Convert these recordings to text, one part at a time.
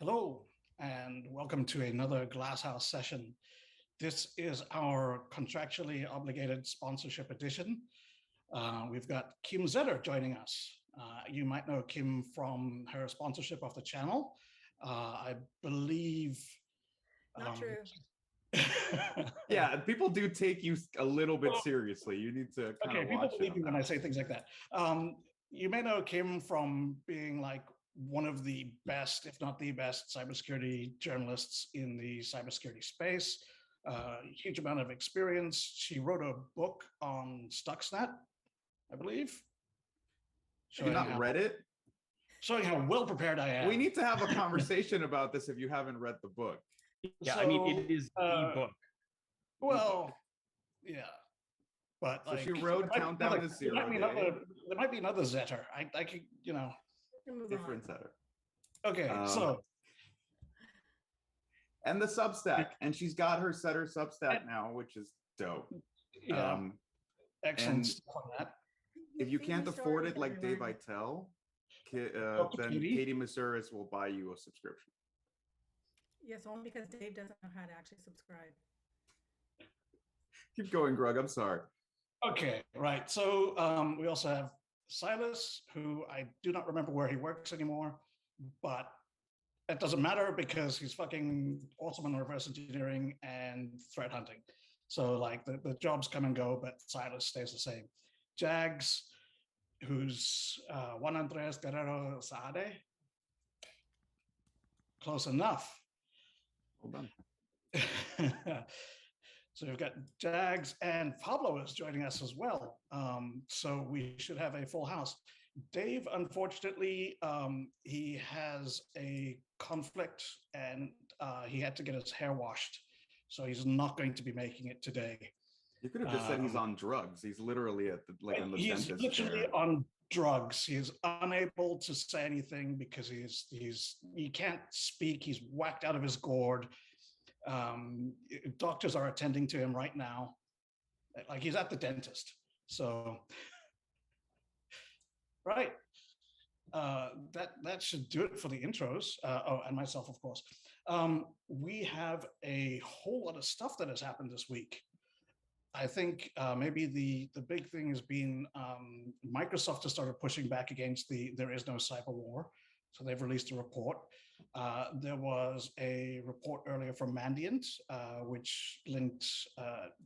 Hello, and welcome to another Glasshouse session. This is our contractually obligated sponsorship edition. We've got Kim Zetter joining us. You might know Kim from her sponsorship of the channel. I believe. Not true. Yeah, people do take you a little bit seriously. You need to kind Okay, of people watch believe it me on when I that. say things like that. You may know Kim from being like one of the best, if not the best, cybersecurity journalists in the cybersecurity space. Huge amount of experience. She wrote a book on Stuxnet, I believe, Have you not read it? showing how well prepared I am. We need to have a conversation about this if you haven't read the book. Yeah, I mean, it is the book. Well, yeah. But So like, she wrote Countdown to Zero there might be another Zetter. I could, different Zetter. Okay, so and the Substack, and she's got her Zetter Substack now, which is dope. yeah, excellent stuff on that. If you can't afford it, like Dave Itel, then Katie Masuris will buy you a subscription. Yes, only because Dave doesn't know how to actually subscribe. Keep going, Greg. I'm sorry. Okay, right. So we also have Silas, who I do not remember where he works anymore, but it doesn't matter because he's fucking awesome in reverse engineering and threat hunting. So like the jobs come and go, but Silas stays the same. Jags, who's Juan Andres Guerrero Saade. Close enough. Hold on. So we've got Jags, and Pablo is joining us as well. So we should have a full house. Dave, unfortunately, he has a conflict and he had to get his hair washed. So he's not going to be making it today. You could have just said he's on drugs. He's literally at the on the he's dentist literally chair. on drugs. He is unable to say anything because he can't speak. He's whacked out of his gourd. Doctors are attending to him right now. Like he's at the dentist. So, right. That should do it for the intros. And myself, of course. We have a whole lot of stuff that has happened this week. I think maybe the big thing has been Microsoft has started pushing back against the there is no cyber war. So they've released a report. There was a report earlier from Mandiant, which linked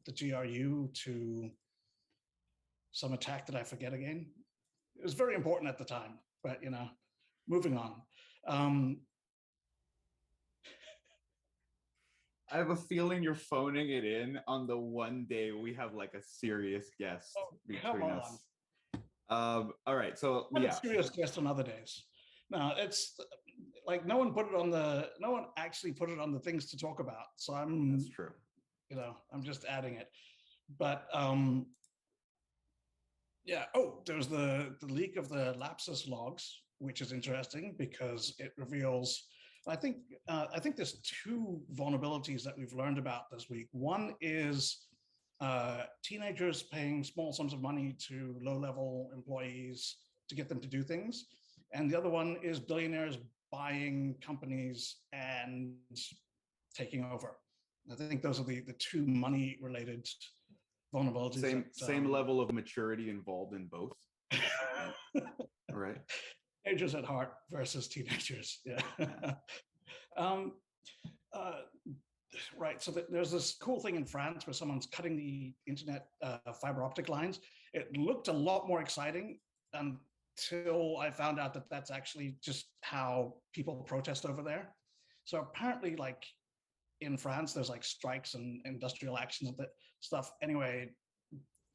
the GRU to some attack that I forget again. It was very important at the time, but moving on. I have a feeling you're phoning it in on the one day we have like a serious guest between us. All right, so yeah, serious guest on other days. No, it's like no one actually put it on the things to talk about. So that's true. I'm just adding it. But yeah. Oh, there's the leak of the lapsus logs, which is interesting because it reveals. I think there's two vulnerabilities that we've learned about this week. One is teenagers paying small sums of money to low-level employees to get them to do things. And the other one is billionaires buying companies and taking over. I think those are the two money-related vulnerabilities. Same level of maturity involved in both. Right. Teenagers at heart versus teenagers. Yeah. Right. So there's this cool thing in France where someone's cutting the internet fiber optic lines. It looked a lot more exciting until I found out that that's actually just how people protest over there. So apparently, like in France, there's like strikes and industrial actions and that stuff. Anyway,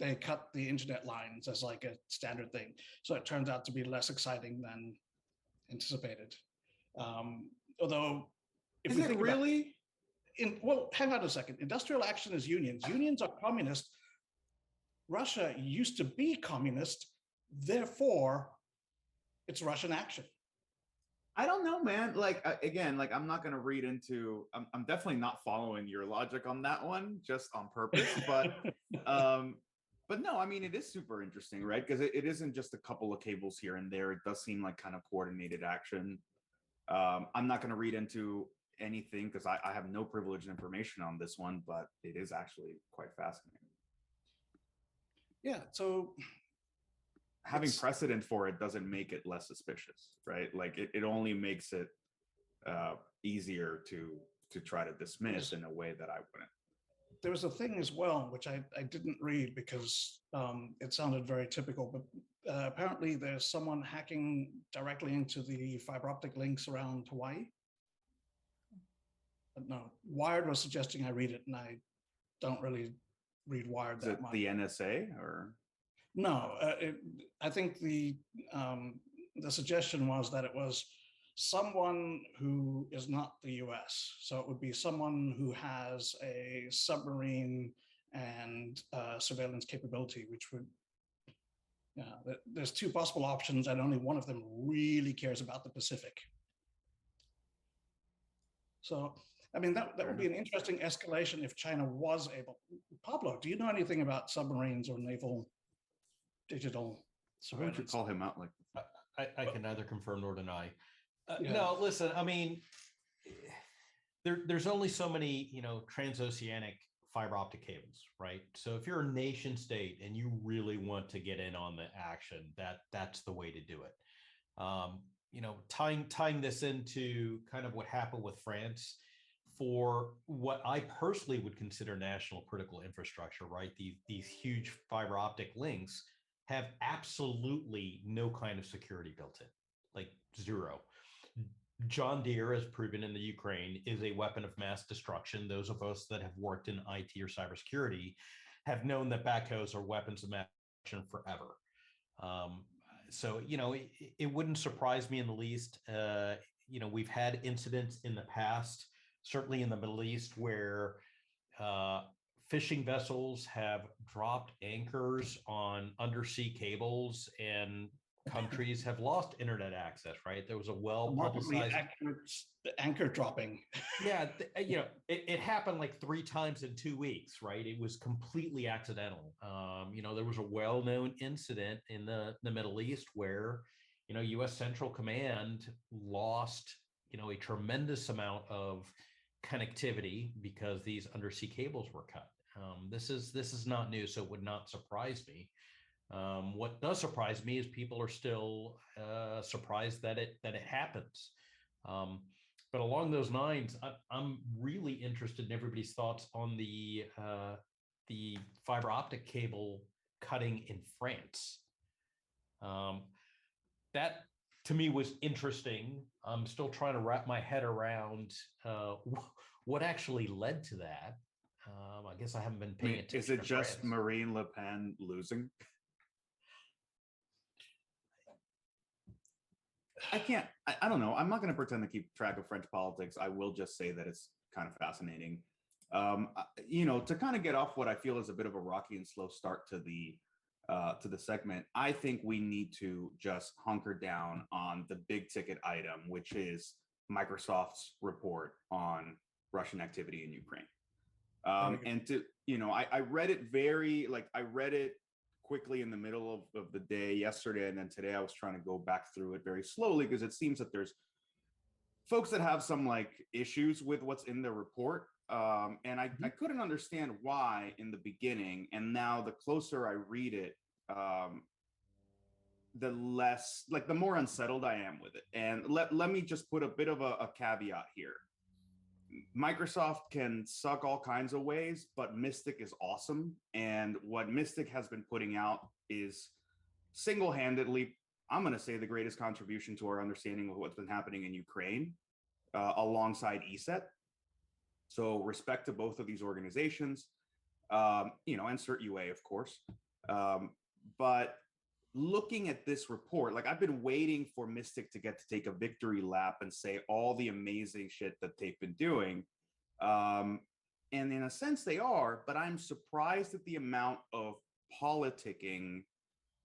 they cut the internet lines as like a standard thing. So it turns out to be less exciting than anticipated. Although, if we think really? Well, hang on a second. Industrial action is unions. Unions are communist. Russia used to be communist. Therefore, it's Russian action. I don't know, man. Like again, like I'm not gonna read into. I'm definitely not following your logic on that one, just on purpose. But no, I mean it is super interesting, right? Because it isn't just a couple of cables here and there. It does seem like kind of coordinated action. I'm not going to read into anything because I have no privileged information on this one, but it is actually quite fascinating. Yeah, so having precedent for it doesn't make it less suspicious, right? Like it only makes it easier to try to dismiss in a way that I wouldn't. There was a thing as well, which I didn't read because it sounded very typical, but apparently there's someone hacking directly into the fiber optic links around Hawaii. But no, Wired was suggesting I read it, and I don't really read Wired that much. The NSA or? No, I think the suggestion was that it was someone who is not the US. So it would be someone who has a submarine and surveillance capability, which would, there's two possible options and only one of them really cares about the Pacific. So, I mean, that would be an interesting escalation if China was able. Pablo, do you know anything about submarines or naval digital surveillance? Why don't you call him out like I can neither confirm nor deny. Yeah. No, listen, I mean, there's only so many, transoceanic fiber optic cables, right? So if you're a nation state and you really want to get in on the action, that's the way to do it. Tying this into kind of what happened with France for what I personally would consider national critical infrastructure, right? These huge fiber optic links have absolutely no kind of security built in, like zero. John Deere, as proven in the Ukraine, is a weapon of mass destruction. Those of us that have worked in IT or cybersecurity have known that backhoes are weapons of mass destruction forever. So, it wouldn't surprise me in the least. We've had incidents in the past, certainly in the Middle East, where fishing vessels have dropped anchors on undersea cables and countries have lost internet access, right? There was a well-publicized anchor dropping. Yeah, it happened like 3 times in 2 weeks, right? It was completely accidental. There was a well-known incident in the Middle East where, U.S. Central Command lost, a tremendous amount of connectivity because these undersea cables were cut. This is not new, so it would not surprise me. What does surprise me is people are still surprised that it happens. But along those lines, I'm really interested in everybody's thoughts on the fiber optic cable cutting in France. That to me was interesting. I'm still trying to wrap my head around what actually led to that. I guess I haven't been paying attention. Is it just Marine Le Pen losing? I don't know. I'm not going to pretend to keep track of French politics. I will just say that it's kind of fascinating. To kind of get off what I feel is a bit of a rocky and slow start to the segment, I think we need to just hunker down on the big ticket item, which is Microsoft's report on Russian activity in Ukraine. I read it quickly in the middle of the day yesterday, and then today I was trying to go back through it very slowly because it seems that there's folks that have some issues with what's in the report, and I couldn't understand why in the beginning, and now the closer I read it, the less the more unsettled I am with it. And let me just put a bit of a caveat here. Microsoft can suck all kinds of ways, but Mystic is awesome. And what Mystic has been putting out is single-handedly, I'm going to say, the greatest contribution to our understanding of what's been happening in Ukraine, alongside ESET. So respect to both of these organizations, and CERT UA, of course. But looking at this report, I've been waiting for Mystic to take a victory lap and say all the amazing shit that they've been doing. And in a sense they are, but I'm surprised at the amount of politicking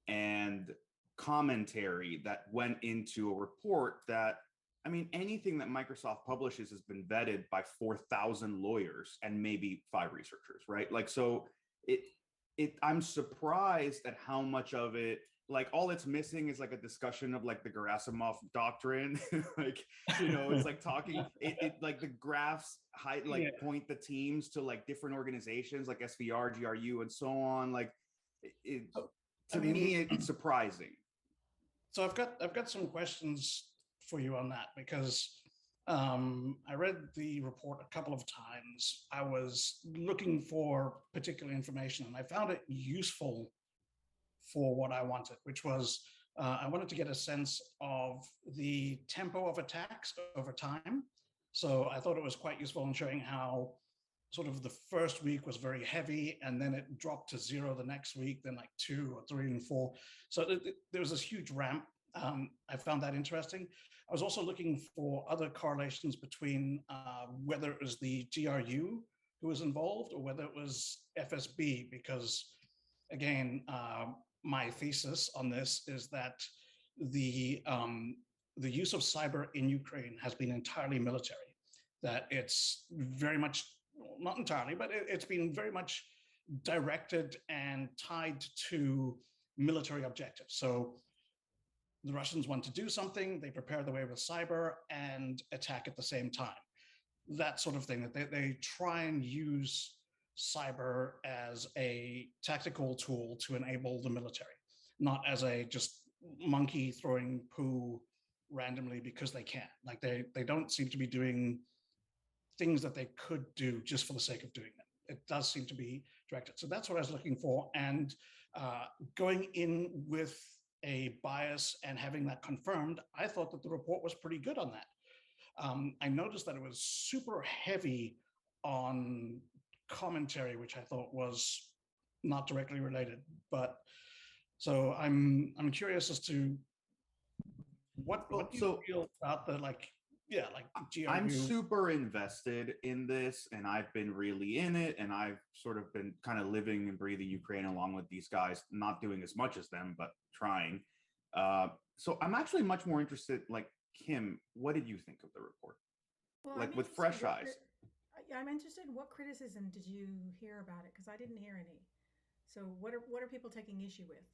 and commentary that went into a report that, anything that Microsoft publishes has been vetted by 4,000 lawyers and maybe 5 researchers, right? So I'm surprised at how much of it like all it's missing is like a discussion of like the Gerasimov doctrine. Like, you know, it's like talking it like the graphs height like point the teams to like different organizations like SVR, GRU, and so on. Like to me it's surprising. So I've got some questions for you on that, because I read the report a couple of times. I was looking for particular information and I found it useful for what I wanted, which was I wanted to get a sense of the tempo of attacks over time. So I thought it was quite useful in showing how sort of the first week was very heavy and then it dropped to 0 the next week, then like 2 or 3 and 4. So there was this huge ramp. I found that interesting. I was also looking for other correlations between whether it was the GRU who was involved or whether it was FSB, because again, my thesis on this is that the use of cyber in Ukraine has been entirely military, that it's very much, not entirely, but it's been very much directed and tied to military objectives. So the Russians want to do something, they prepare the way with cyber and attack at the same time. That sort of thing, that they try and use cyber as a tactical tool to enable the military, not as a just monkey throwing poo randomly because they can. Like they don't seem to be doing things that they could do just for the sake of doing them. It does seem to be directed. So that's what I was looking for. And going in with a bias and having that confirmed, I thought that the report was pretty good on that. I noticed that it was super heavy on commentary, which I thought was not directly related. But so I'm curious as to what do you feel about the like GRU? I'm super invested in this and I've been really in it, and I've sort of been kind of living and breathing Ukraine along with these guys, not doing as much as them, but trying. So I'm actually much more interested, like Kim, what did you think of the report? Well, like with fresh eyes. I'm interested in what criticism did you hear about it? Because I didn't hear any. So what are people taking issue with?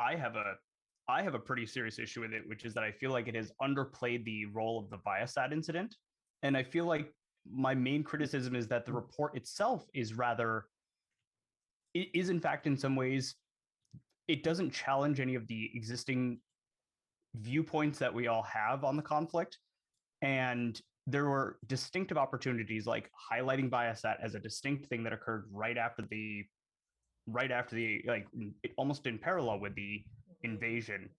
I have a pretty serious issue with it, which is that I feel like it has underplayed the role of the Viasat incident. And I feel like my main criticism is that the report itself is in fact, in some ways, it doesn't challenge any of the existing viewpoints that we all have on the conflict. And there were distinctive opportunities, like highlighting Viasat as a distinct thing that occurred right after the like almost in parallel with the invasion.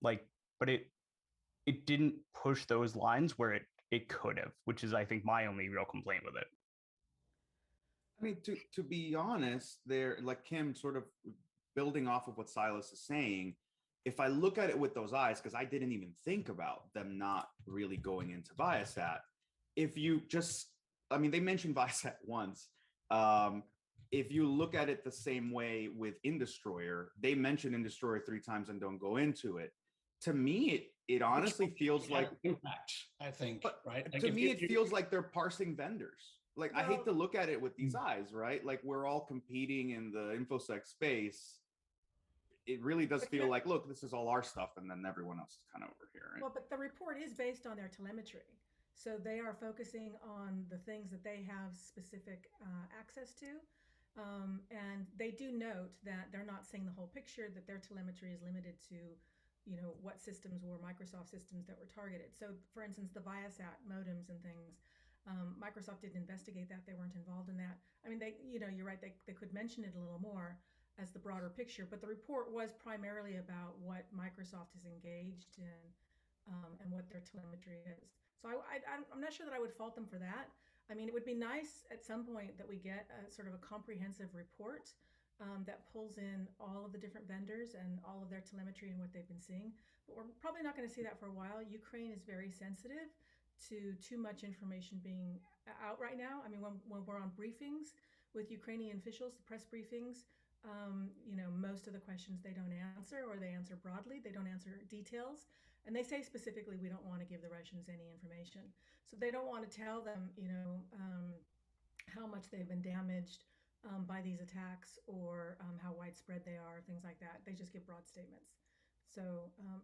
Like, but it didn't push those lines where it could have, which is, I think, my only real complaint with it. I mean, to be honest, there, like Kim, sort of building off of what Silas is saying, if I look at it with those eyes, because I didn't even think about them not really going into Viasat. If you just, I mean, they mentioned Viasat once. If you look at it the same way with InDestroyer, they mention InDestroyer 3 times and don't go into it. To me, it honestly feels like impact, I think, but right? Like to me, it feels like they're parsing vendors. Like, I hate to look at it with these eyes, right? Like, we're all competing in the InfoSec space. It really does feel like, look, this is all our stuff, and then everyone else is kind of over here. Right? Well, but the report is based on their telemetry. So they are focusing on the things that they have specific access to. And they do note that they're not seeing the whole picture, that their telemetry is limited to, what systems were Microsoft systems that were targeted. So, for instance, the Viasat modems and things, Microsoft didn't investigate that. They weren't involved in that. I mean, you're right, they could mention it a little more as the broader picture, but the report was primarily about what Microsoft is engaged in and what their telemetry is. So I'm not sure that I would fault them for that. I mean, it would be nice at some point that we get a sort of a comprehensive report that pulls in all of the different vendors and all of their telemetry and what they've been seeing. But we're probably not going to see that for a while. Ukraine is very sensitive to too much information being out right now. I mean, when we're on briefings with Ukrainian officials, the press briefings, most of the questions they don't answer, or they answer broadly. They don't answer details. And they say specifically, we don't want to give the Russians any information. So they don't want to tell them, how much they've been damaged, by these attacks or how widespread they are, things like that. They just give broad statements. So,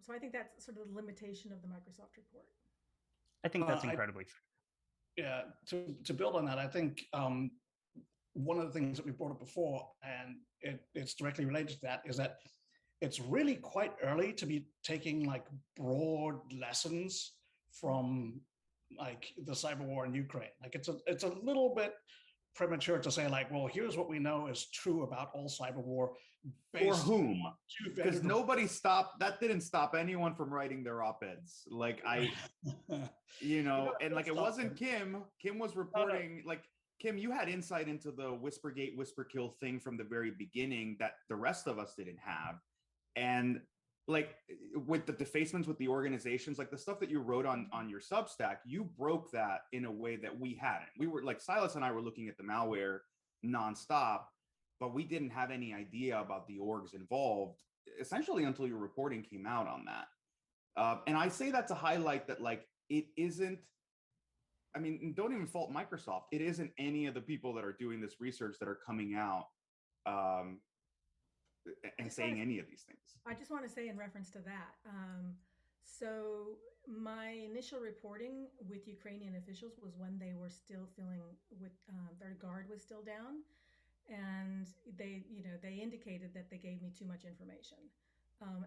so I think that's sort of the limitation of the Microsoft report. I think that's incredibly fair. Yeah, to build on that, I think one of the things that we brought up before, and it's directly related to that, is that it's really quite early to be taking like broad lessons from like the cyber war in Ukraine. Like it's a little bit premature to say like, well, here's what we know is true about all cyber war. For whom? Because nobody stopped. That didn't stop anyone from writing their op-eds. Like you know, and like it wasn't Kim. Kim was reporting like. Kim, you had insight into the Whispergate, Whisperkill thing from the very beginning that the rest of us didn't have. And like with the defacements with the organizations, like the stuff that you wrote on your Substack, you broke that in a way that we hadn't. We were like, Silas and I were looking at the malware nonstop, but we didn't have any idea about the orgs involved, essentially until your reporting came out on that. And I say that to highlight that like it isn't, I mean, don't even fault Microsoft. It isn't any of the people that are doing this research that are coming out and saying any of these things. I just want to say in reference to that. So my initial reporting with Ukrainian officials was when they were still feeling with their guard was still down, and they, you know, they indicated that they gave me too much information,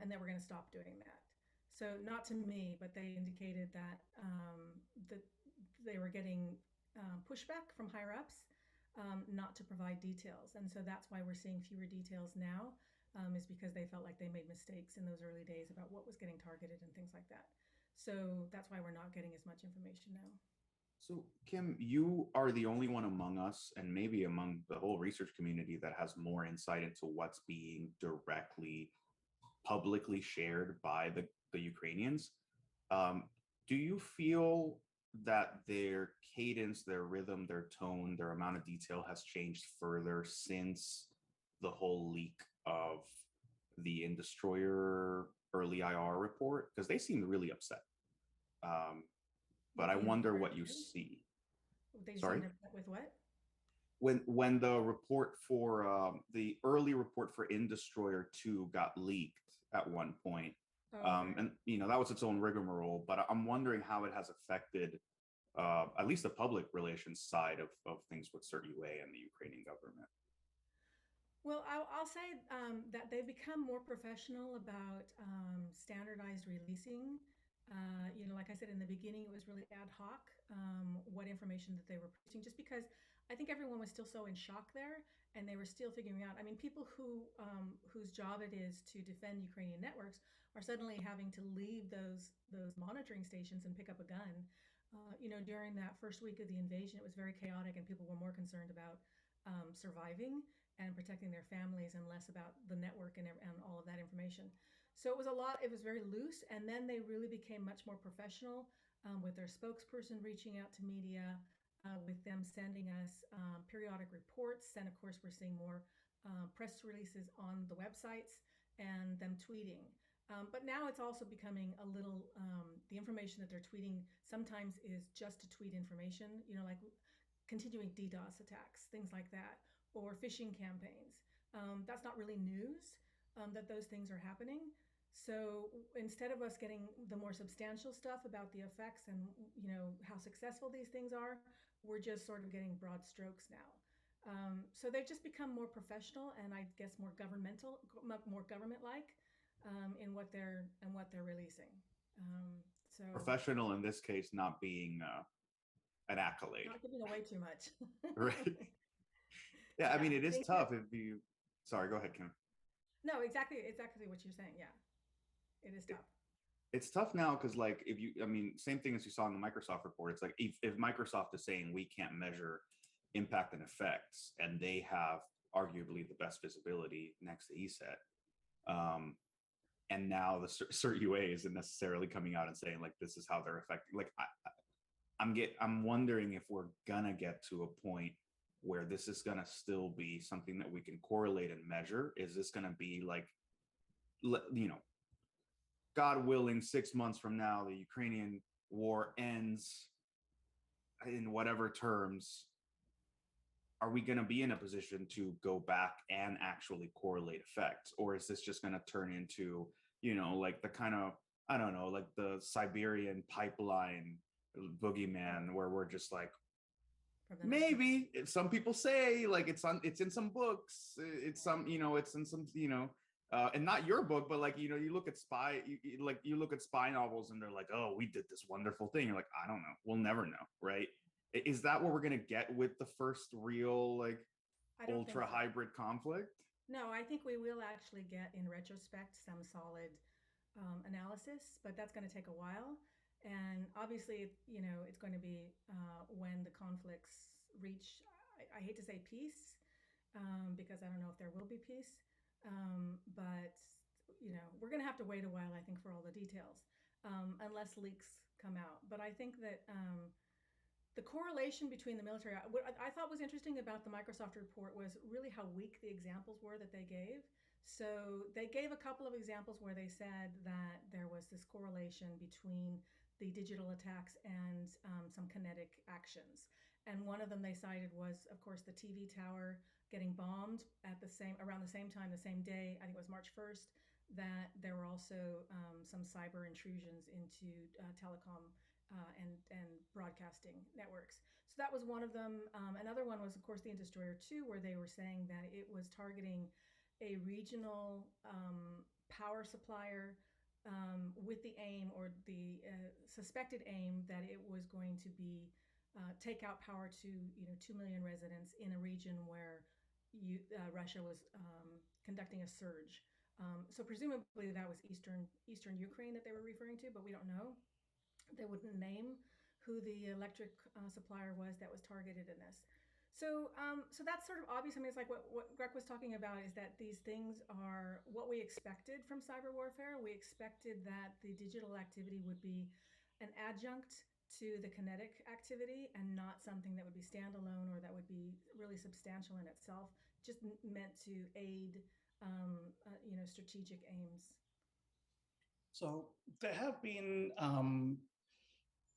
and they were going to stop doing that. So not to me, but they indicated that that they were getting pushback from higher ups not to provide details. And so that's why we're seeing fewer details now, is because they felt like they made mistakes in those early days about what was getting targeted and things like that. So that's why we're not getting as much information now. So Kim, you are the only one among us, and maybe among the whole research community, that has more insight into what's being directly publicly shared by the Ukrainians. Do you feel that their cadence, their rhythm, their tone, their amount of detail has changed further since the whole leak of the InDestroyer early IR report? Because they seemed really upset. But I wonder what you see. They Sorry? seemed upset with what? When the report for the early report for InDestroyer 2 got leaked at one point, and you know that was its own rigmarole, but I'm wondering how it has affected at least the public relations side of things with CERT-UA and the Ukrainian government. Well, I'll say that they've become more professional about standardized releasing. You know, like I said in the beginning, it was really ad hoc what information that they were producing, just because I think everyone was still so in shock there, and they were still figuring out. I mean, people who whose job it is to defend Ukrainian networks are suddenly having to leave those monitoring stations and pick up a gun. You know, during that first week of the invasion, it was very chaotic, and people were more concerned about surviving and protecting their families and less about the network and all of that information. So it was a lot, it was very loose. And then they really became much more professional with their spokesperson reaching out to media, with them sending us periodic reports. And of course, we're seeing more press releases on the websites and them tweeting. But now it's also becoming a little, the information that they're tweeting sometimes is just to tweet information, you know, like continuing DDoS attacks, things like that, or phishing campaigns. That's not really news that those things are happening. So instead of us getting the more substantial stuff about the effects and, you know, how successful these things are, we're just sort of getting broad strokes now. So they've just become more professional and I guess more governmental, more government-like in what they're releasing. So professional in this case, not being an accolade. Not giving away too much. Right. Yeah, I mean, it is tough if you. Sorry, go ahead, Kim. No, exactly what you're saying. Yeah, it is tough. It's tough now because, like, if you, I mean, same thing as you saw in the Microsoft report. It's like if Microsoft is saying we can't measure impact and effects, and they have arguably the best visibility next to ESET, and now the CERT-UA isn't necessarily coming out and saying like this is how they're affecting. Like, I'm wondering if we're gonna get to a point where this is gonna still be something that we can correlate and measure. Is this gonna be like, you know, God willing, 6 months from now, the Ukrainian war ends in whatever terms. are we going to be in a position to go back and actually correlate effects? Or is this just going to turn into, like the kind of, I don't know, like the Siberian pipeline boogeyman, where we're just like, maybe some people say like it's in some books, it's some, it's in some, and not your book, but like, you look at you look at spy novels and they're like, oh, we did this wonderful thing. You're like, I don't know. We'll never know. Right. Is that what we're going to get with the first real, like, ultra hybrid conflict? No, I think we will actually get, in retrospect, some solid analysis, but that's going to take a while. And obviously, it's going to be when the conflicts reach, I hate to say peace, because I don't know if there will be peace, but, we're going to have to wait a while, I think, for all the details, unless leaks come out. But I think that the correlation between the military, what I thought was interesting about the Microsoft report was really how weak the examples were that they gave. So they gave a couple of examples where they said that there was this correlation between the digital attacks and some kinetic actions. And one of them they cited was, of course, the TV tower getting bombed around the same time, the same day, I think it was March 1st, that there were also some cyber intrusions into telecom and broadcasting networks. So that was one of them. Another one was, of course, the Destroyer 2, where they were saying that it was targeting a regional power supplier with the aim, or the suspected aim, that it was going to be take out power to 2 million residents in a region where Russia was conducting a surge. So presumably that was eastern Ukraine that they were referring to, but we don't know. They wouldn't name who the electric supplier was that was targeted in this. So that's sort of obvious. I mean, it's like what Greg was talking about, is that these things are what we expected from cyber warfare. We expected that the digital activity would be an adjunct to the kinetic activity and not something that would be standalone or that would be really substantial in itself, just meant to aid, strategic aims. So there have been,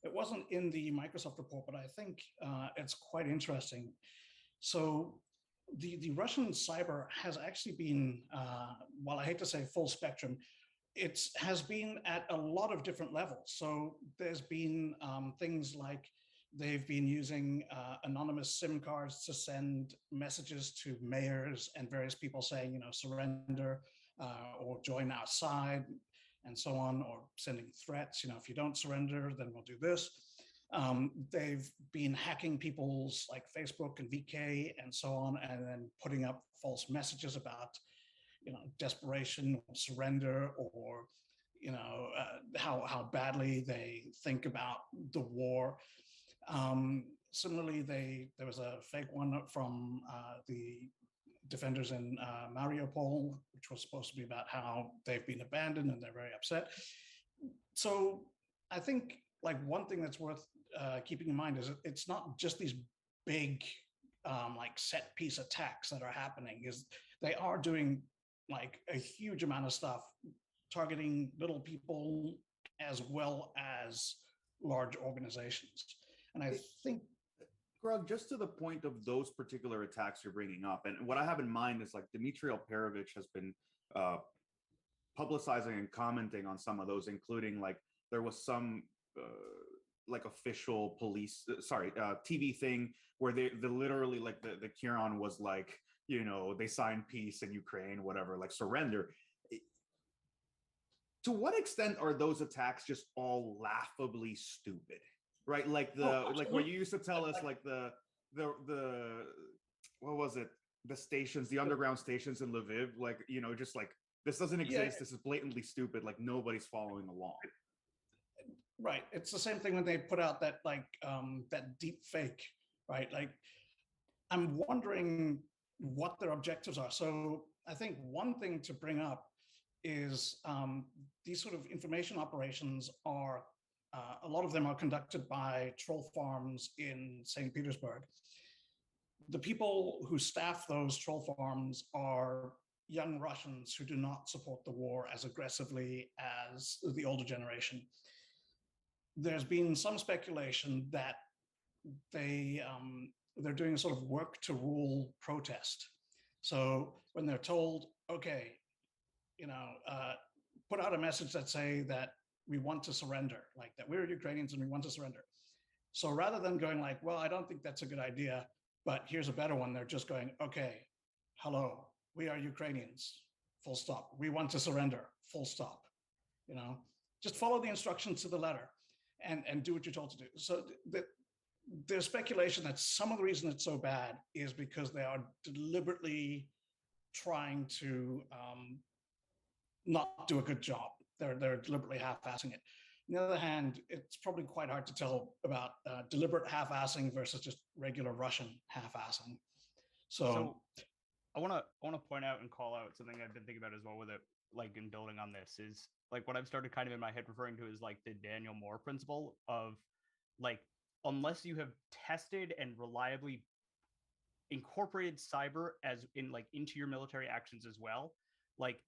it wasn't in the Microsoft report, but I think it's quite interesting. So the Russian cyber has actually been, well, I hate to say full spectrum, it has been at a lot of different levels. So there's been things like they've been using anonymous SIM cards to send messages to mayors and various people saying, surrender or join our side, and so on, or sending threats, if you don't surrender, then we'll do this. They've been hacking people's like Facebook and VK and so on, and then putting up false messages about, desperation or surrender, or, how badly they think about the war. Similarly, there was a fake one from the defenders in Mariupol, which was supposed to be about how they've been abandoned and they're very upset. So I think like one thing that's worth keeping in mind is it's not just these big like set piece attacks that are happening. Is they are doing like a huge amount of stuff targeting little people as well as large organizations. And I think, Greg, just to the point of those particular attacks you're bringing up, and what I have in mind is like Dmitry Alperovich has been publicizing and commenting on some of those, including like there was some like official police, TV thing where they literally like the Kieran was like, they signed peace in Ukraine, whatever, like surrender. To what extent are those attacks just all laughably stupid? Right, like like what you used to tell us, like the what was it? The stations, the underground stations in Lviv, like just like this doesn't exist. Yeah. This is blatantly stupid. Like nobody's following along. Right. It's the same thing when they put out that like that deep fake, right? Like I'm wondering what their objectives are. So I think one thing to bring up is these sort of information operations are. A lot of them are conducted by troll farms in St. Petersburg. The people who staff those troll farms are young Russians who do not support the war as aggressively as the older generation. There's been some speculation that they they're doing a sort of work to rule protest. So when they're told, okay, put out a message that say that we want to surrender, like that we're Ukrainians and we want to surrender. So rather than going like, well, I don't think that's a good idea, but here's a better one, they're just going, okay, hello, we are Ukrainians, full stop. We want to surrender, full stop. Just follow the instructions to the letter and do what you're told to do. So there's speculation that some of the reason it's so bad is because they are deliberately trying to not do a good job. They're deliberately half-assing it. On the other hand, it's probably quite hard to tell about deliberate half-assing versus just regular Russian half-assing. So I want to point out and call out something I've been thinking about as well with it, like in building on this, is like what I've started kind of in my head referring to is like the Daniel Moore principle of like, unless you have tested and reliably incorporated cyber as in like into your military actions as well, like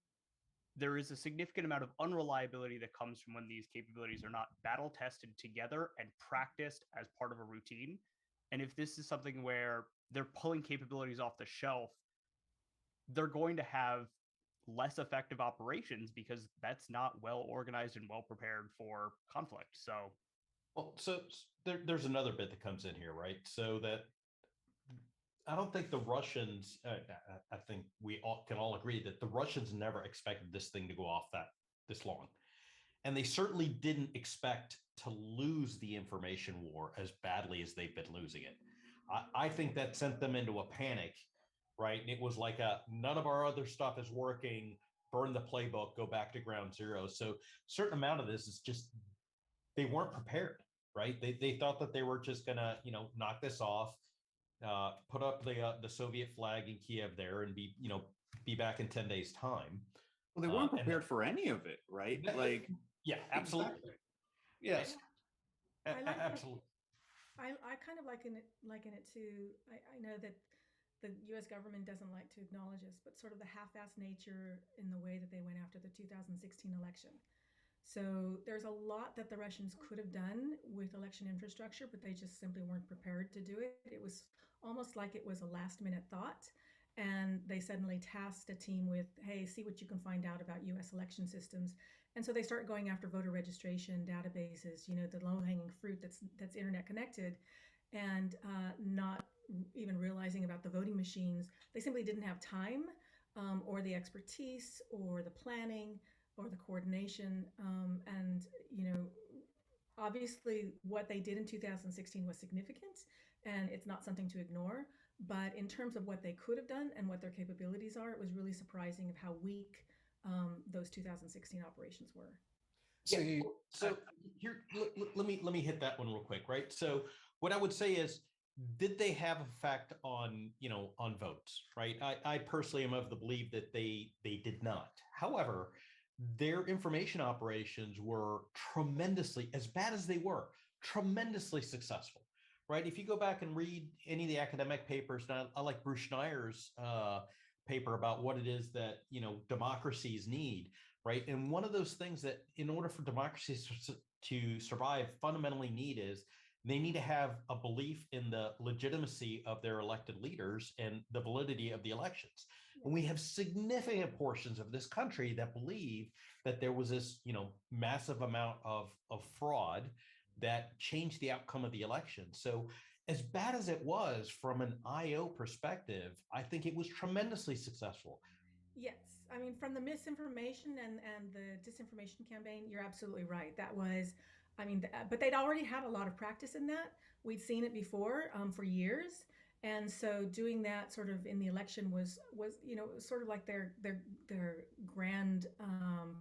there is a significant amount of unreliability that comes from when these capabilities are not battle tested together and practiced as part of a routine. And if this is something where they're pulling capabilities off the shelf, they're going to have less effective operations because that's not well organized and well prepared for conflict. So there's another bit that comes in here, right? So that I don't think the Russians, I think we can all agree that the Russians never expected this thing to go off this long. And they certainly didn't expect to lose the information war as badly as they've been losing it. I think that sent them into a panic, right? And it was like none of our other stuff is working, burn the playbook, go back to ground zero. So a certain amount of this is just, they weren't prepared, right? They thought that they were just gonna, knock this off, put up the Soviet flag in Kiev there and be back in 10 days time. Well, they weren't prepared for any of it, right? Like, yeah, absolutely. Exactly. Yes. Absolutely. I kind of liken it to, I know that the US government doesn't like to acknowledge this, but sort of the half-assed nature in the way that they went after the 2016 election. So there's a lot that the Russians could have done with election infrastructure, but they just simply weren't prepared to do it. It was almost like it was a last-minute thought. And they suddenly tasked a team with, hey, see what you can find out about US election systems. And so they start going after voter registration databases, the low-hanging fruit that's internet connected, and not even realizing about the voting machines. They simply didn't have time or the expertise or the planning or the coordination. And obviously what they did in 2016 was significant, and it's not something to ignore. But in terms of what they could have done and what their capabilities are, it was really surprising of how weak those 2016 operations were. Yeah. So here, let me hit that one real quick, right? So what I would say is, did they have effect on votes, right? I personally am of the belief that they did not. However, their information operations were tremendously, as bad as they were, tremendously successful, right? If you go back and read any of the academic papers, and I like Bruce Schneier's paper about what it is that democracies need, right? And one of those things that, in order for democracies to survive, fundamentally need is they need to have a belief in the legitimacy of their elected leaders and the validity of the elections. And we have significant portions of this country that believe that there was this, massive amount of fraud that changed the outcome of the election. So as bad as it was from an IO perspective, I think it was tremendously successful. Yes. I mean, from the misinformation and the disinformation campaign, you're absolutely right. That was, but they'd already had a lot of practice in that. We'd seen it before for years. And so doing that sort of in the election was sort of like their grand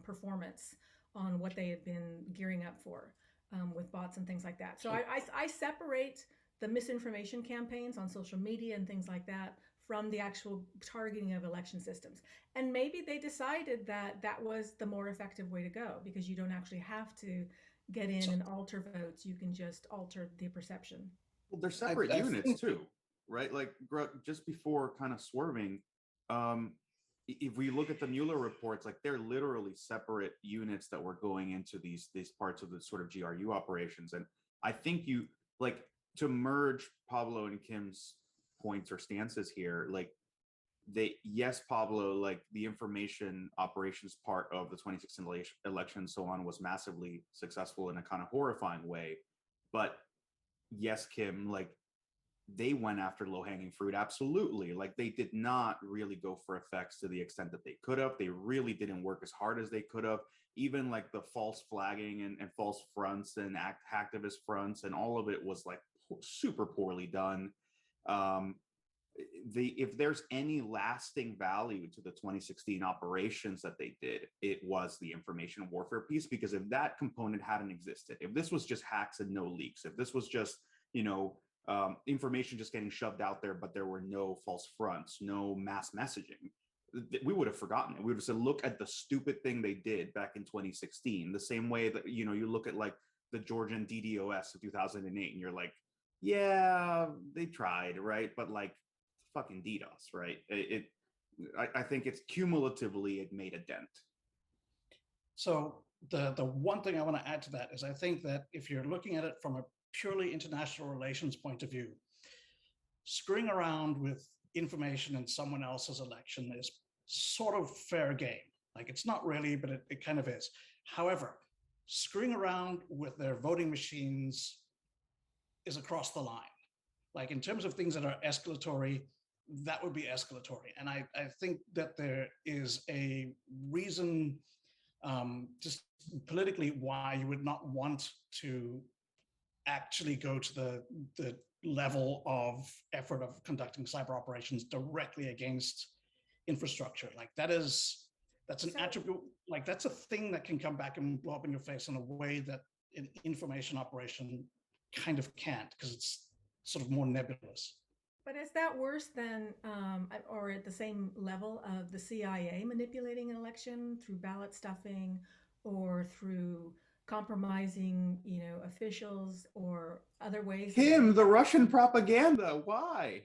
performance on what they had been gearing up for with bots and things like that. So I separate the misinformation campaigns on social media and things like that from the actual targeting of election systems. And maybe they decided that that was the more effective way to go, because you don't actually have to get in and alter votes. You can just alter the perception. Well, they're separate units too, right? Like just before kind of swerving, if we look at the Mueller reports, like they're literally separate units that were going into these parts of the sort of GRU operations. And I think to merge Pablo and Kim's points or stances here, like yes, Pablo, like the information operations part of the 2016 election and so on was massively successful in a kind of horrifying way. But yes, Kim, like they went after low-hanging fruit, absolutely. Like they did not really go for effects to the extent that they could have. They really didn't work as hard as they could have. Even like the false flagging and false fronts and hacktivist fronts and all of it was like super poorly done. If there's any lasting value to the 2016 operations that they did, it was the information warfare piece, because if that component hadn't existed, if this was just hacks and no leaks, if this was just, information just getting shoved out there, but there were no false fronts, no mass messaging, we would have forgotten it. We would have said, look at the stupid thing they did back in 2016. The same way that, you look at like the Georgian DDoS of 2008 and you're like, yeah, they tried, right? But like fucking DDoS, right? I think it's cumulatively, it made a dent. So the one thing I want to add to that is I think that if you're looking at it from a purely international relations point of view, screwing around with information in someone else's election is sort of fair game. Like it's not really, but it kind of is. However, screwing around with their voting machines is across the line. Like in terms of things that are escalatory, that would be escalatory. And I think that there is a reason just politically why you would not want to actually go to the level of effort of conducting cyber operations directly against infrastructure. Like that's an attribute, like that's a thing that can come back and blow up in your face in a way that an information operation kind of can't, because it's sort of more nebulous. But is that worse than, or at the same level of the CIA manipulating an election through ballot stuffing or through compromising, officials or other ways? Kim, the Russian propaganda, why?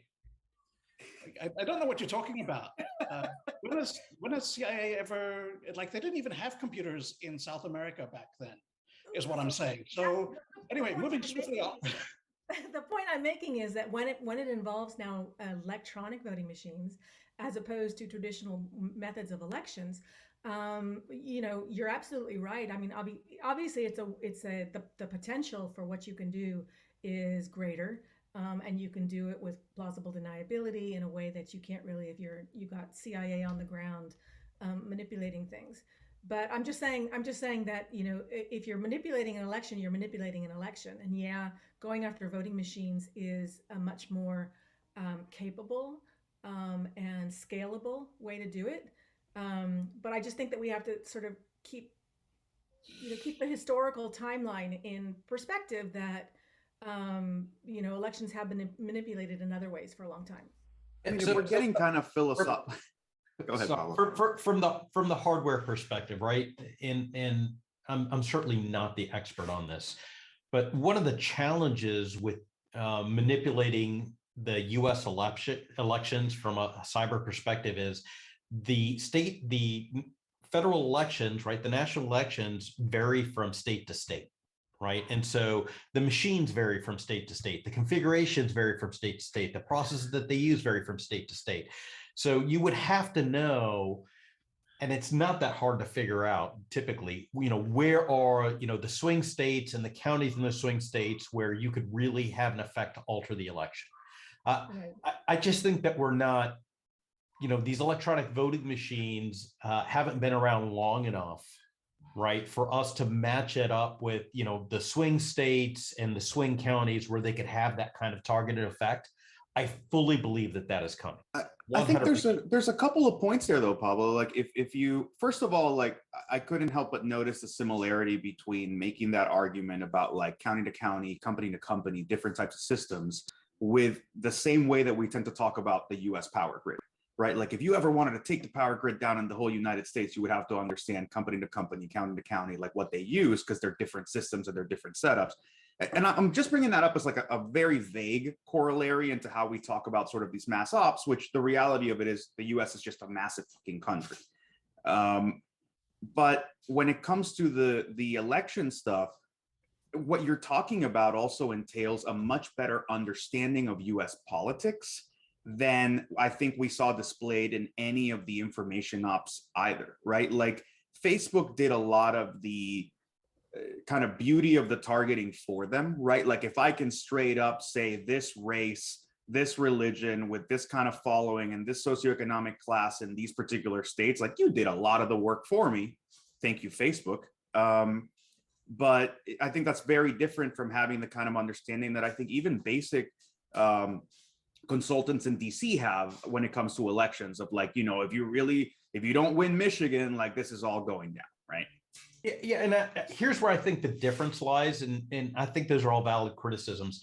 I don't know what you're talking about. When has CIA ever, like they didn't even have computers in South America back then, is what I'm saying. So anyway, moving swiftly on. The point I'm making is that when it involves now electronic voting machines as opposed to traditional methods of elections, you're absolutely right. I mean, obviously, the potential for what you can do is greater, and you can do it with plausible deniability in a way that you can't really if you got CIA on the ground manipulating things. But I'm just saying that, if you're manipulating an election, you're manipulating an election. And yeah, going after voting machines is a much more capable and scalable way to do it. But I just think that we have to sort of keep the historical timeline in perspective that, elections have been manipulated in other ways for a long time. And so we're getting kind of philosophical. Go ahead, Pablo. From the hardware perspective, right? And I'm certainly not the expert on this, but one of the challenges with manipulating the U.S. elections from a cyber perspective is the federal elections, right? The national elections vary from state to state, right? And so the machines vary from state to state. The configurations vary from state to state. The processes that they use vary from state to state. So you would have to know, and it's not that hard to figure out typically, where are, the swing states and the counties in the swing states where you could really have an effect to alter the election. Right. I just think that we're not, these electronic voting machines haven't been around long enough, right, for us to match it up with, the swing states and the swing counties where they could have that kind of targeted effect. I fully believe that is coming. 100%. I think there's a couple of points there though, Pablo. Like if you, first of all, like I couldn't help but notice the similarity between making that argument about like county to county, company to company, different types of systems with the same way that we tend to talk about the US power grid, right? Like if you ever wanted to take the power grid down in the whole United States, you would have to understand company to company, county to county, like what they use, because they're different systems and they're different setups. And I'm just bringing that up as like a very vague corollary into how we talk about sort of these mass ops, which the reality of it is the US is just a massive fucking country. But when it comes to the election stuff, what you're talking about also entails a much better understanding of US politics than I think we saw displayed in any of the information ops either, right? Like Facebook did a lot of the kind of beauty of the targeting for them, right? Like if I can straight up say this race, this religion with this kind of following and this socioeconomic class in these particular states, like you did a lot of the work for me. Thank you, Facebook. But I think that's very different from having the kind of understanding that I think even basic consultants in DC have when it comes to elections of like, you know, if you don't win Michigan, like this is all going down, right? Yeah, and here's where I think the difference lies, and I think those are all valid criticisms.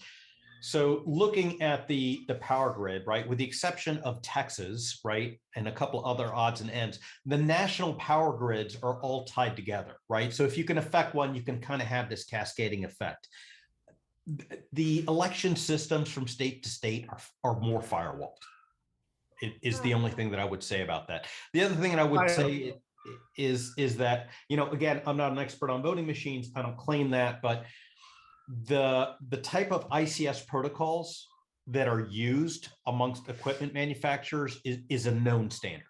So looking at the power grid, right, with the exception of Texas, right, and a couple other odds and ends, the national power grids are all tied together, right? So if you can affect one, you can kind of have this cascading effect. The election systems from state to state are more firewalled. It is the only thing that I would say about that. The other thing that I would say is that, you know, again, I'm not an expert on voting machines. I don't claim that, but the type of ICS protocols that are used amongst equipment manufacturers is a known standard,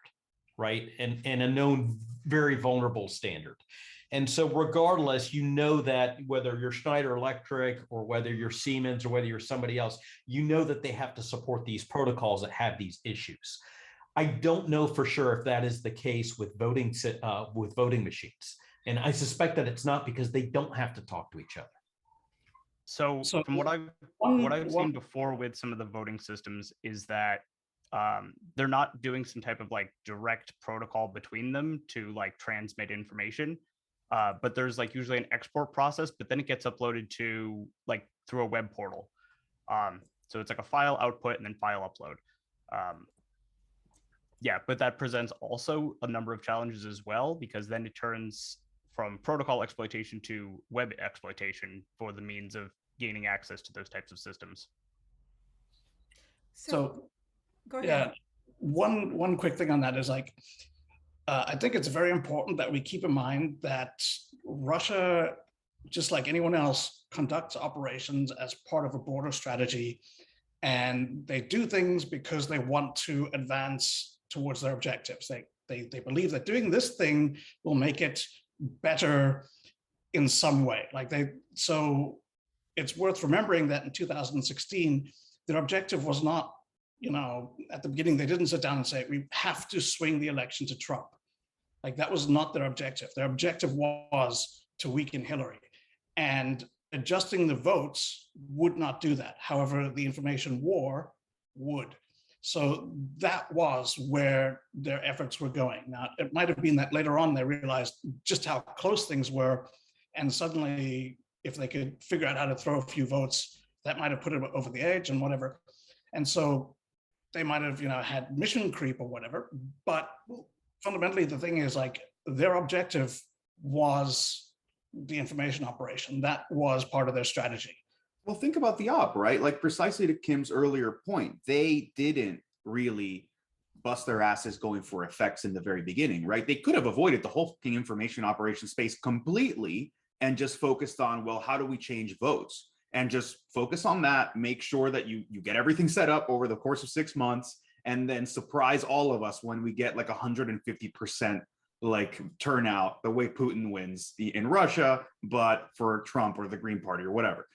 right? And a known very vulnerable standard. And so regardless, you know that whether you're Schneider Electric or whether you're Siemens or whether you're somebody else, you know that they have to support these protocols that have these issues. I don't know for sure if that is the case with voting machines. And I suspect that it's not because they don't have to talk to each other. So from what I've seen before with some of the voting systems is that they're not doing some type of like direct protocol between them to like transmit information. But there's like usually an export process, but then it gets uploaded to like through a web portal. So it's like a file output and then file upload. Yeah, but that presents also a number of challenges as well, because then it turns from protocol exploitation to web exploitation for the means of gaining access to those types of systems. So go ahead. Yeah, one quick thing on that is like, I think it's very important that we keep in mind that Russia, just like anyone else, conducts operations as part of a broader strategy, and they do things because they want to advance towards their objectives. They believe that doing this thing will make it better in some way. So it's worth remembering that in 2016, their objective was not, you know, at the beginning, they didn't sit down and say, we have to swing the election to Trump. Like that was not their objective. Their objective was to weaken Hillary, and adjusting the votes would not do that. However, the information war would. So that was where their efforts were going. Now, it might have been that later on they realized just how close things were, and suddenly if they could figure out how to throw a few votes, that might have put it over the edge and whatever. And so they might have, you know, had mission creep or whatever, but fundamentally the thing is like their objective was the information operation. That was part of their strategy. Well, think about the op, right? Like precisely to Kim's earlier point, they didn't really bust their asses going for effects in the very beginning, right? They could have avoided the whole information operation space completely and just focused on, well, how do we change votes? And just focus on that, make sure that you get everything set up over the course of 6 months, and then surprise all of us when we get like 150% like turnout, the way Putin wins in Russia, but for Trump or the Green Party or whatever.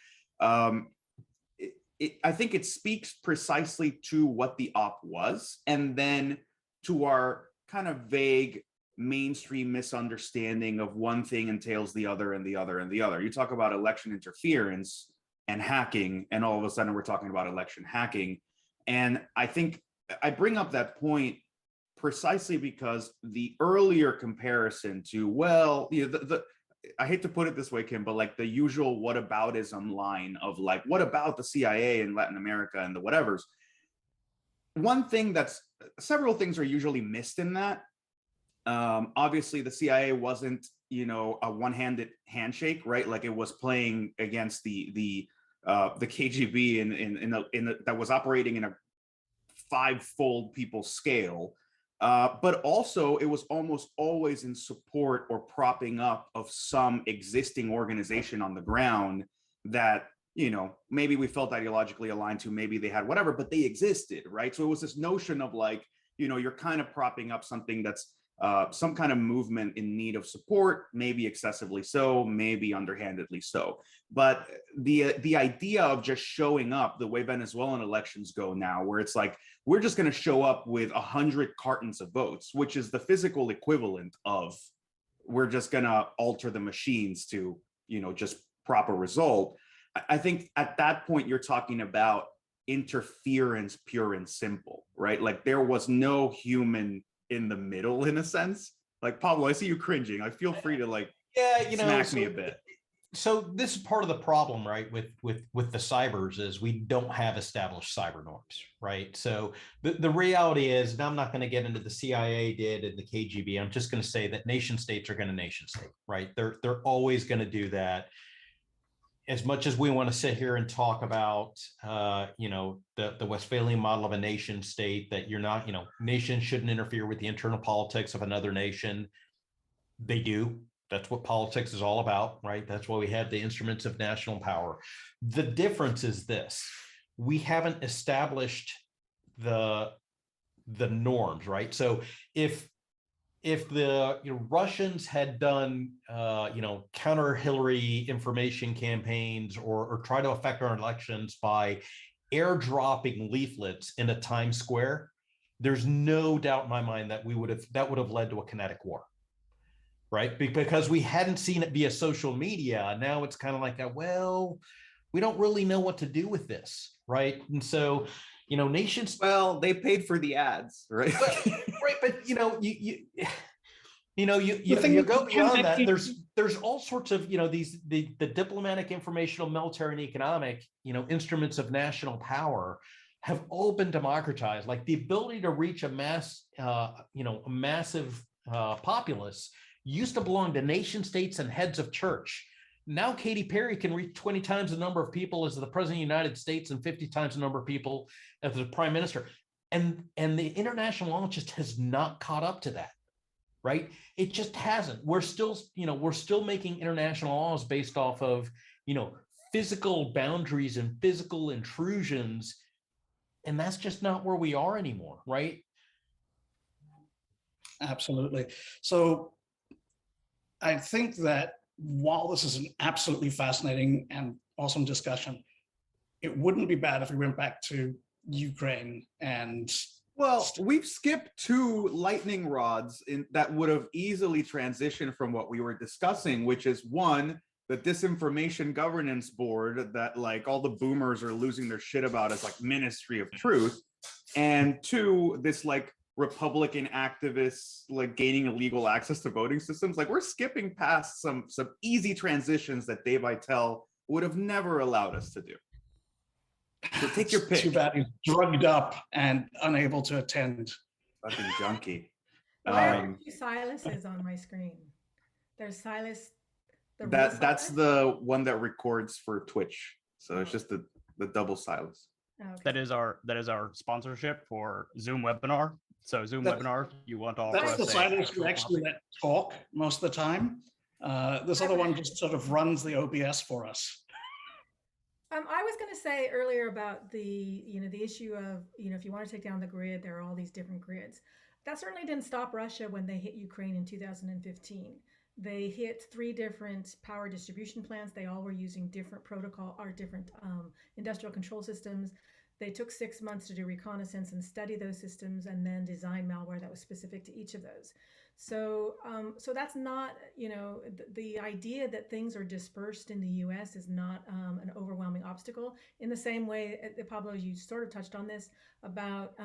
I think it speaks precisely to what the op was, and then to our kind of vague mainstream misunderstanding of one thing entails the other and the other and the other. You talk about election interference and hacking, and all of a sudden we're talking about election hacking. And I think I bring up that point precisely because the earlier comparison to, well, you know, I hate to put it this way, Kim, but like the usual whataboutism line of like, what about the CIA in Latin America and the whatevers? One thing several things are usually missed in that. Obviously the CIA wasn't, you know, a one-handed handshake, right? Like it was playing against the KGB that was operating in a 5-fold people scale. But also it was almost always in support or propping up of some existing organization on the ground that, you know, maybe we felt ideologically aligned to, maybe they had whatever, but they existed, right? So it was this notion of like, you know, you're kind of propping up something that's some kind of movement in need of support, maybe excessively so, maybe underhandedly so. But the idea of just showing up the way Venezuelan elections go now, where it's like, we're just going to show up with 100 cartons of votes, which is the physical equivalent of we're just going to alter the machines to, you know, just prop a result. I think at that point, you're talking about interference pure and simple, right? Like there was no human in the middle in a sense. Like Pablo, I see you cringing. I feel free to like smack me a bit. So this is part of the problem, right? With the cybers is we don't have established cyber norms, right? So the reality is, and I'm not going to get into the CIA did and the KGB. I'm just going to say that nation states are going to nation state, right? They're always going to do that. As much as we want to sit here and talk about, you know, the Westphalian model of a nation state, that you're not, you know, nations shouldn't interfere with the internal politics of another nation. They do. That's what politics is all about, right? That's why we have the instruments of national power. The difference is this: we haven't established the norms, right? So if the Russians had done counter Hillary information campaigns or try to affect our elections by airdropping leaflets in a Times Square, there's no doubt in my mind that that would have led to a kinetic war, right? Because we hadn't seen it via social media. Now it's kind of like, well, we don't really know what to do with this, right? And so, you know, nations. Well, they paid for the ads, right? Right, but you go beyond that. There's all sorts of, you know, the diplomatic, informational, military, and economic, you know, instruments of national power have all been democratized. Like the ability to reach a massive populace used to belong to nation states and heads of church. Now Katy Perry can reach 20 times the number of people as the president of the United States and 50 times the number of people as the prime minister. And the international law just has not caught up to that, right? It just hasn't. We're still making international laws based off of, you know, physical boundaries and physical intrusions. And that's just not where we are anymore, right? Absolutely. So I think that while this is an absolutely fascinating and awesome discussion, it wouldn't be bad if we went back to Ukraine and well, we've skipped two lightning rods that would have easily transitioned from what we were discussing, which is one, the Disinformation Governance Board that like all the boomers are losing their shit about as like Ministry of Truth, and two, this like Republican activists like gaining illegal access to voting systems. Like we're skipping past some easy transitions that Dave Eitel would have never allowed us to do. So take your pick. Too bad he's drugged up and unable to attend. Fucking junkie. Why are there two Silases on my screen? There's Silas. That's the one that records for Twitch. So it's just the double Silas. Oh, okay. That is our sponsorship for Zoom webinar. So Zoom webinar, you want all. That's the Silas who actually let talk most of the time. This other one just sort of runs the OBS for us. I was going to say earlier about the issue of, if you want to take down the grid, there are all these different grids. That certainly didn't stop Russia when they hit Ukraine in 2015. They hit 3 different power distribution plants. They all were using different protocol or different industrial control systems. They took 6 months to do reconnaissance and study those systems and then design malware that was specific to each of those. So that's not, the idea that things are dispersed in the U.S. is not an overwhelming obstacle. In the same way, Pablo, you sort of touched on this about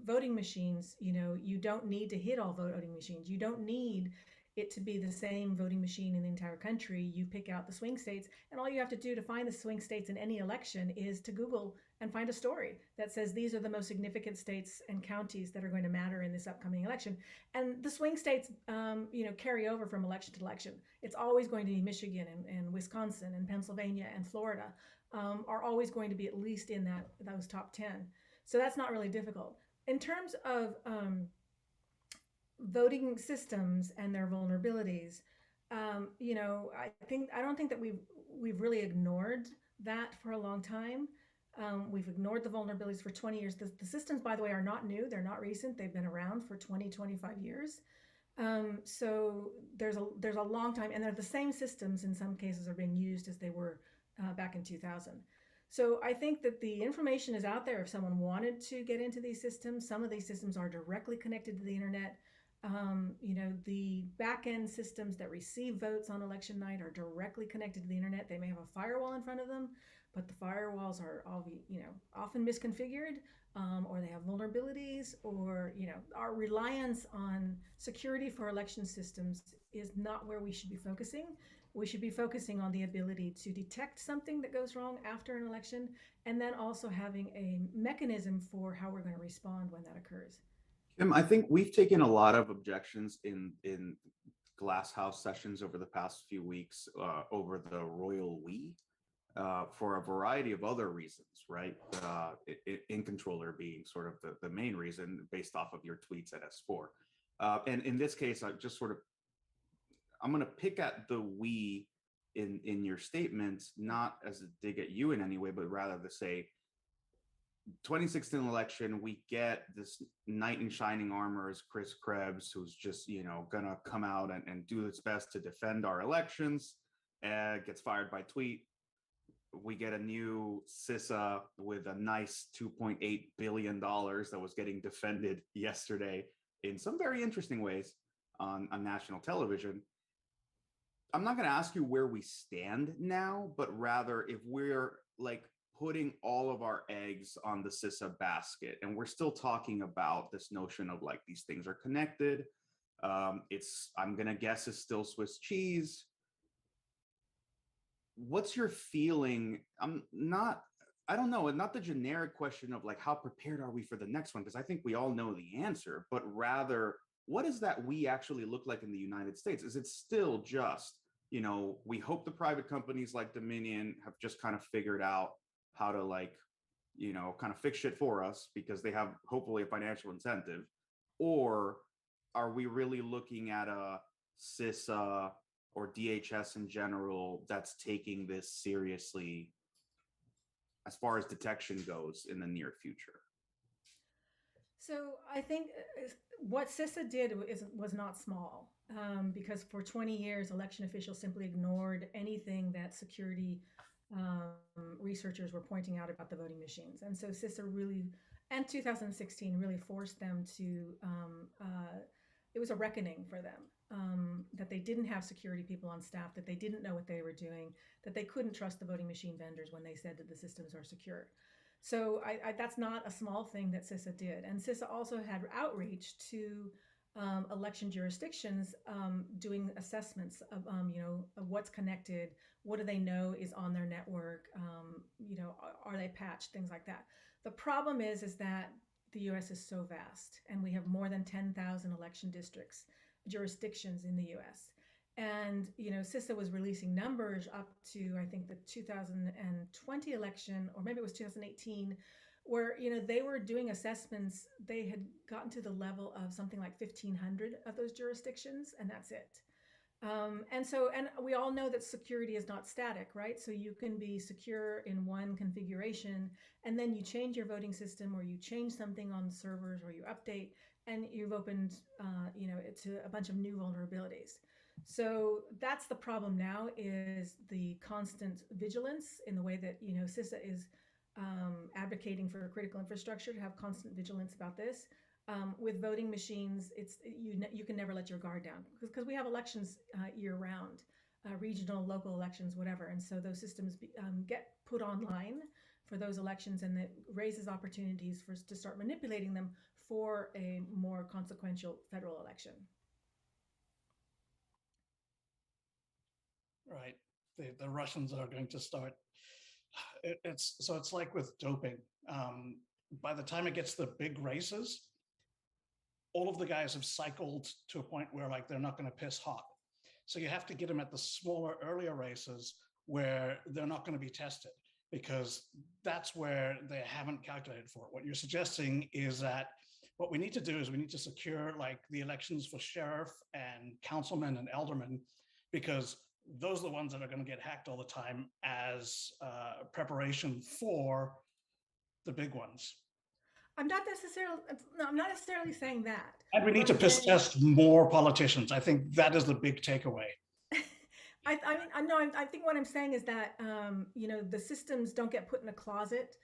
voting machines. You don't need to hit all voting machines. You don't need it to be the same voting machine in the entire country. You pick out the swing states, and all you have to do to find the swing states in any election is to Google and find a story that says these are the most significant states and counties that are going to matter in this upcoming election. And the swing states, carry over from election to election. It's always going to be Michigan and Wisconsin and Pennsylvania and Florida are always going to be at least in those top 10. So that's not really difficult. In terms of voting systems and their vulnerabilities, I don't think that we've really ignored that for a long time. We've ignored the vulnerabilities for 20 years. The systems, by the way, are not new. They're not recent. They've been around for 20, 25 years. So there's a long time, and they're the same systems in some cases are being used as they were back in 2000. So I think that the information is out there if someone wanted to get into these systems. Some of these systems are directly connected to the internet. The back end systems that receive votes on election night are directly connected to the internet. They may have a firewall in front of them, but the firewalls are often misconfigured, or they have vulnerabilities, or our reliance on security for election systems is not where we should be focusing. We should be focusing on the ability to detect something that goes wrong after an election, and then also having a mechanism for how we're going to respond when that occurs. Kim, I think we've taken a lot of objections in Glass House sessions over the past few weeks over the royal we for a variety of other reasons, right? In controller being sort of the main reason based off of your tweets at S4. And in this case, I'm going to pick at the we in your statements, not as a dig at you in any way, but rather to say, 2016 election, we get this knight in shining armor as Chris Krebs, who's just, gonna come out and do its best to defend our elections, gets fired by tweet. We get a new CISA with a nice $2.8 billion that was getting defended yesterday in some very interesting ways on national television. I'm not going to ask you where we stand now, but rather if we're like putting all of our eggs on the CISA basket, and we're still talking about this notion of like these things are connected. I'm going to guess it's still Swiss cheese. What's your feeling? I don't know, not the generic question of like, how prepared are we for the next one? Because I think we all know the answer, but rather, what does that we actually look like in the United States? Is it still just, we hope the private companies like Dominion have just kind of figured out how to kind of fix shit for us because they have hopefully a financial incentive? Or are we really looking at a CISA or DHS in general that's taking this seriously as far as detection goes in the near future? So I think what CISA did was not small, because for 20 years, election officials simply ignored anything that security researchers were pointing out about the voting machines. And so CISA really, and 2016 really forced them to, it was a reckoning for them, that they didn't have security people on staff, that they didn't know what they were doing, that they couldn't trust the voting machine vendors when they said that the systems are secure. So that's not a small thing that CISA did. And CISA also had outreach to election jurisdictions, doing assessments of what's connected, what do they know is on their network, are they patched, things like that. The problem is that the U.S. is so vast, and we have more than 10,000 election jurisdictions in the U.S. And, CISA was releasing numbers up to, I think, the 2020 election, or maybe it was 2018, where, they were doing assessments. They had gotten to the level of something like 1,500 of those jurisdictions, and that's it. And we all know that security is not static, right? So you can be secure in one configuration, and then you change your voting system, or you change something on the servers, or you update, and you've opened, it to a bunch of new vulnerabilities. So that's the problem now, is the constant vigilance in the way that, CISA is advocating for critical infrastructure to have constant vigilance about this. With voting machines, you can never let your guard down, because we have elections year round, regional, local elections, whatever. And so those systems get put online for those elections, and it raises opportunities to start manipulating them for a more consequential federal election. Right. The Russians are going to start. It's like with doping. By the time it gets the big races, all of the guys have cycled to a point where like they're not going to piss hot. So you have to get them at the smaller, earlier races where they're not going to be tested, because that's where they haven't calculated for it. What you're suggesting is that What we need to do is we need to secure like the elections for sheriff and councilmen and aldermen, because those are the ones that are going to get hacked all the time as preparation for the big ones. I'm not necessarily saying that. And we need to I'm saying- possess more politicians. I think that is the big takeaway. I think what I'm saying is that the systems don't get put in a closet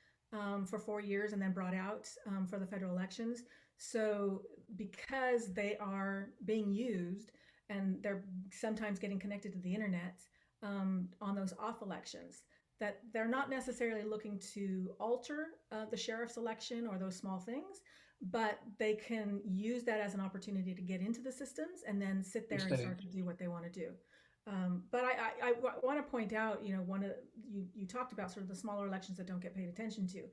for 4 years and then brought out for the federal elections. So because they are being used and they're sometimes getting connected to the internet on those off elections, that they're not necessarily looking to alter the sheriff's election or those small things, but they can use that as an opportunity to get into the systems and then sit there and start to do what they want to do. But I want to point out, you talked about sort of the smaller elections that don't get paid attention to.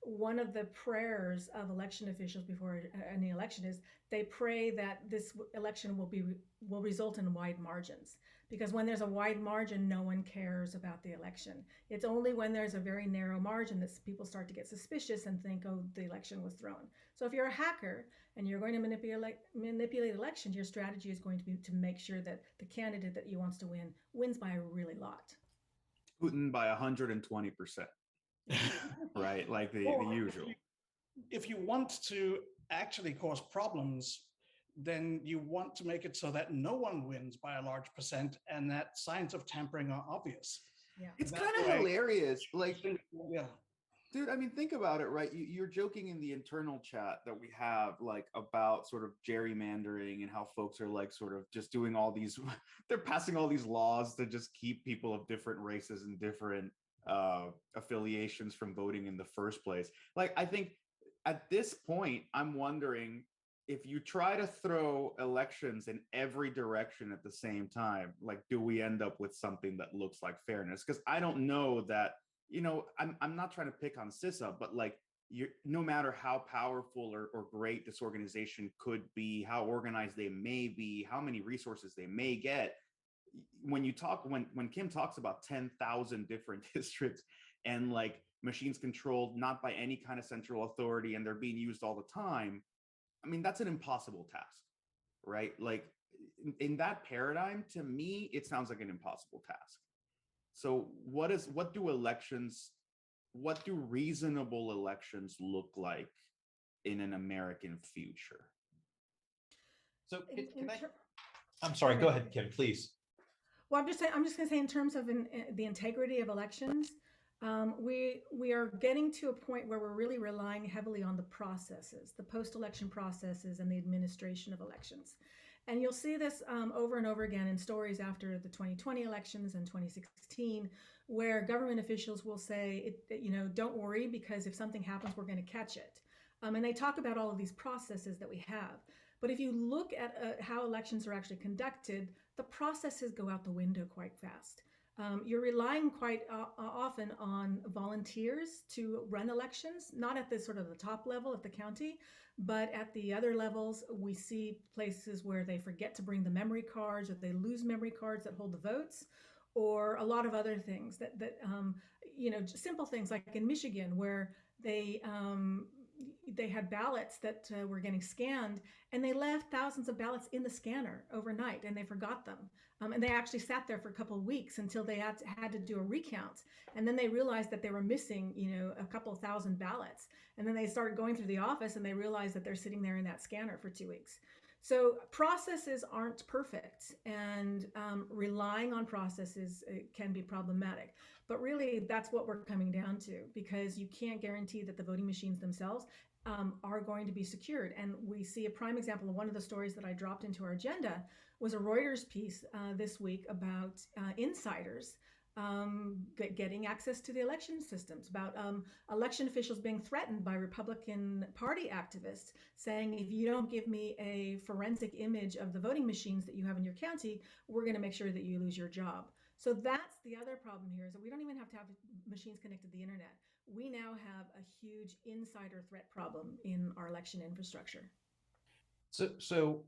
One of the prayers of election officials before any election is they pray that this election will result in wide margins, because when there's a wide margin, no one cares about the election. It's only when there's a very narrow margin that people start to get suspicious and think, oh, the election was thrown. So if you're a hacker and you're going to manipulate elections, your strategy is going to be to make sure that the candidate that you wants to win wins by a really lot. Putin by 120%. Right, like the usual. If you want to actually cause problems, then you want to make it so that no one wins by a large percent and that signs of tampering are obvious. Yeah, it's kind of hilarious. Like, yeah, dude, I mean, think about it, right? You're joking in the internal chat that we have, like, about sort of gerrymandering and how folks are like sort of just doing all these, they're passing all these laws to just keep people of different races and different affiliations from voting in the first place. Like, I think at this point, I'm wondering if you try to throw elections in every direction at the same time, like, do we end up with something that looks like fairness? Because I don't know that, I'm not trying to pick on CISA, but like, no matter how powerful or great this organization could be, how organized they may be, how many resources they may get, when Kim talks about 10,000 different districts and like machines controlled not by any kind of central authority and they're being used all the time, I mean, that's an impossible task, right? Like in that paradigm, to me, it sounds like an impossible task. So what do reasonable elections look like in an American future? So I'm sorry, go ahead, Kim, please. Well, I'm just going to say in terms of the integrity of elections, we are getting to a point where we're really relying heavily on the processes, the post-election processes and the administration of elections. And you'll see this over and over again in stories after the 2020 elections and 2016, where government officials will say, don't worry, because if something happens, we're going to catch it. And they talk about all of these processes that we have. But if you look at how elections are actually conducted, the processes go out the window quite fast. You're relying quite often on volunteers to run elections, not at the sort of the top level of the county, but at the other levels. We see places where they forget to bring the memory cards, or they lose memory cards that hold the votes, or a lot of other things that just simple things like in Michigan, where they had ballots that were getting scanned, and they left thousands of ballots in the scanner overnight, and they forgot them. And they actually sat there for a couple of weeks until they had to do a recount. And then they realized that they were missing, a couple thousand ballots. And then they started going through the office and they realized that they're sitting there in that scanner for 2 weeks. So processes aren't perfect, and relying on processes can be problematic. But really, that's what we're coming down to, because you can't guarantee that the voting machines themselves are going to be secured. And we see a prime example of one of the stories that I dropped into our agenda was a Reuters piece this week about insiders getting access to the election systems, about election officials being threatened by Republican Party activists saying, if you don't give me a forensic image of the voting machines that you have in your county, we're going to make sure that you lose your job. So that's the other problem here, is that we don't even have to have machines connected to the internet. We now have a huge insider threat problem in our election infrastructure. So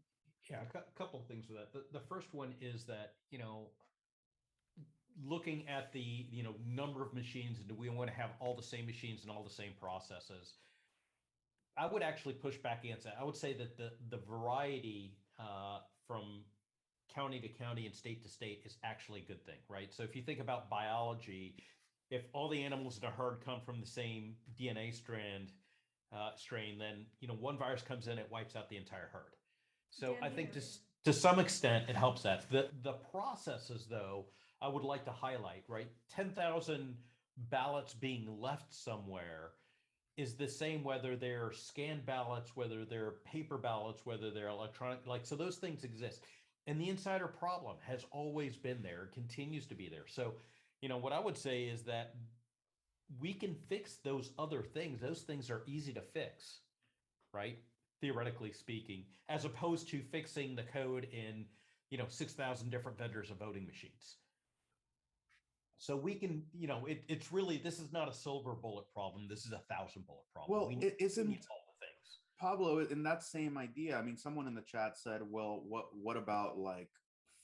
yeah, a couple of things with that. The first one is that, looking at the, number of machines, and do we want to have all the same machines and all the same processes? I would actually push back against that. I would say that the variety from county to county and state to state is actually a good thing, right? So if you think about biology, if all the animals in a herd come from the same DNA strain, then one virus comes in, it wipes out the entire herd. So I think to some extent it helps that. The processes, though, I would like to highlight, right? 10,000 ballots being left somewhere is the same whether they're scanned ballots, whether they're paper ballots, whether they're electronic, so those things exist. And the insider problem has always been there, continues to be there. So, what I would say is that we can fix those other things. Those things are easy to fix, right? Theoretically speaking, as opposed to fixing the code in, 6,000 different vendors of voting machines. So we can, it's really, this is not a silver bullet problem. This is a 1,000 bullet problem. Well, it isn't all the things. Pablo, in that same idea, I mean, someone in the chat said, well, what about like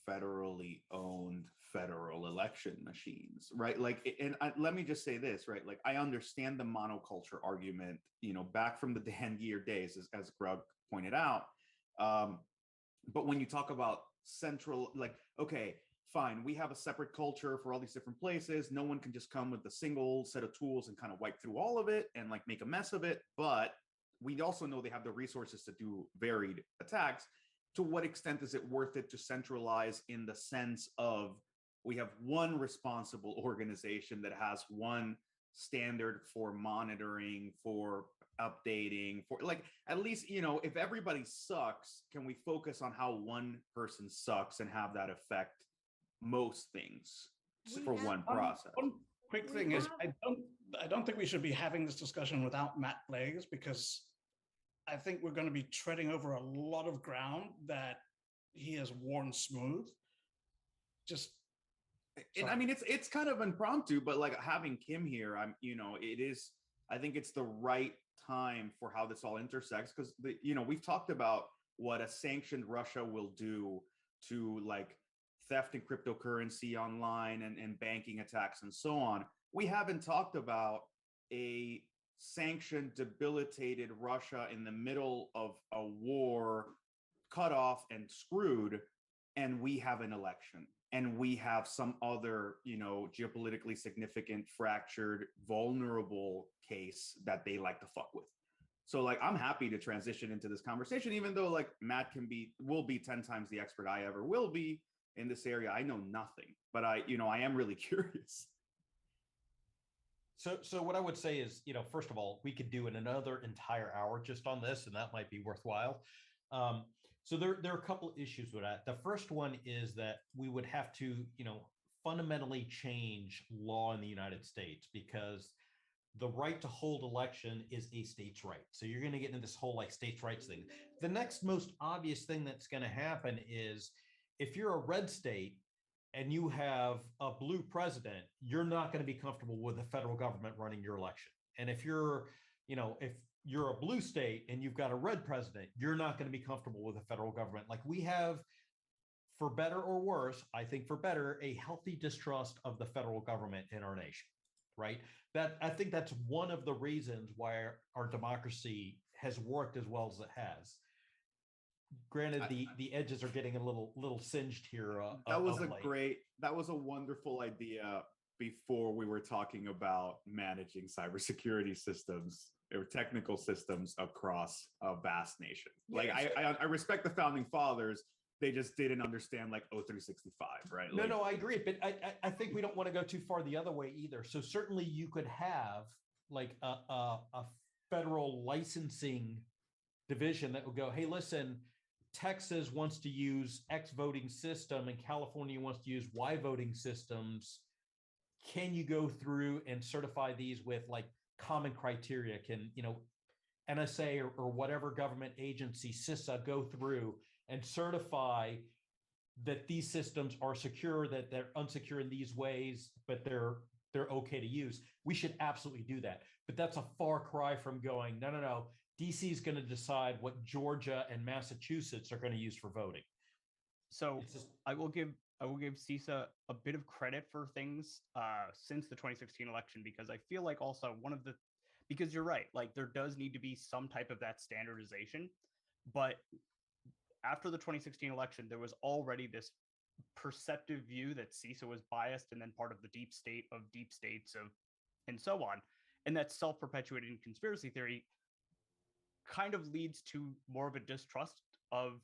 federally owned federal election machines, right? Like, and let me just say this, right? Like, I understand the monoculture argument, back from the Dan Gear days, as Grug pointed out. But when you talk about central, like, okay, fine, we have a separate culture for all these different places. No one can just come with a single set of tools and kind of wipe through all of it and like make a mess of it. But we also know they have the resources to do varied attacks. To what extent is it worth it to centralize in the sense of we have one responsible organization that has one standard for monitoring, for updating, for like, at least, if everybody sucks, can we focus on how one person sucks and have that affect most things for one process? One quick thing is, I don't think we should be having this discussion without Matt Blaze, because I think we're going to be treading over a lot of ground that he has worn smooth. And I mean, it's kind of impromptu, but like having Kim here, it is, I think it's the right time for how this all intersects, because we've talked about what a sanctioned Russia will do to like theft in cryptocurrency online and banking attacks and so on. We haven't talked about a sanctioned, debilitated Russia in the middle of a war, cut off and screwed, and we have an election, and we have some other, geopolitically significant, fractured, vulnerable case that they like to fuck with. So like, I'm happy to transition into this conversation, even though like Matt will be 10 times the expert I ever will be in this area. I know nothing, but I am really curious. So what I would say is, first of all, we could do another entire hour just on this, and that might be worthwhile. So there are a couple of issues with that. The first one is that we would have to, fundamentally change law in the United States, because the right to hold election is a state's right. So you're going to get into this whole like states' rights thing. The next most obvious thing that's going to happen is if you're a red state and you have a blue president, you're not going to be comfortable with the federal government running your election. And if you're, if you're a blue state and you've got a red president, you're not going to be comfortable with the federal government. Like we have, for better or worse, I think for better, a healthy distrust of the federal government in our nation, right? That I think that's one of the reasons why our democracy has worked as well as it has. Granted, the edges are getting a little singed here. That was a wonderful idea before we were talking about managing cybersecurity systems or technical systems across a vast nation. Like I respect the founding fathers. They just didn't understand like O365, right? No, I agree. But I think we don't want to go too far the other way either. So certainly you could have like a federal licensing division that would go, hey, listen, Texas wants to use X voting system and California wants to use Y voting systems. Can you go through and certify these with like common criteria? Can, NSA or whatever government agency, CISA, go through and certify that these systems are secure, that they're unsecure in these ways, but they're okay to use? We should absolutely do that. But that's a far cry from going, no. DC is going to decide what Georgia and Massachusetts are going to use for voting. So I will give CISA a bit of credit for things since the 2016 election, because I feel like also one of the because you're right, like there does need to be some type of that standardization. But after the 2016 election, there was already this perceptive view that CISA was biased and then part of the deep state of deep states of, and so on. And that self-perpetuating conspiracy theory kind of leads to more of a distrust of,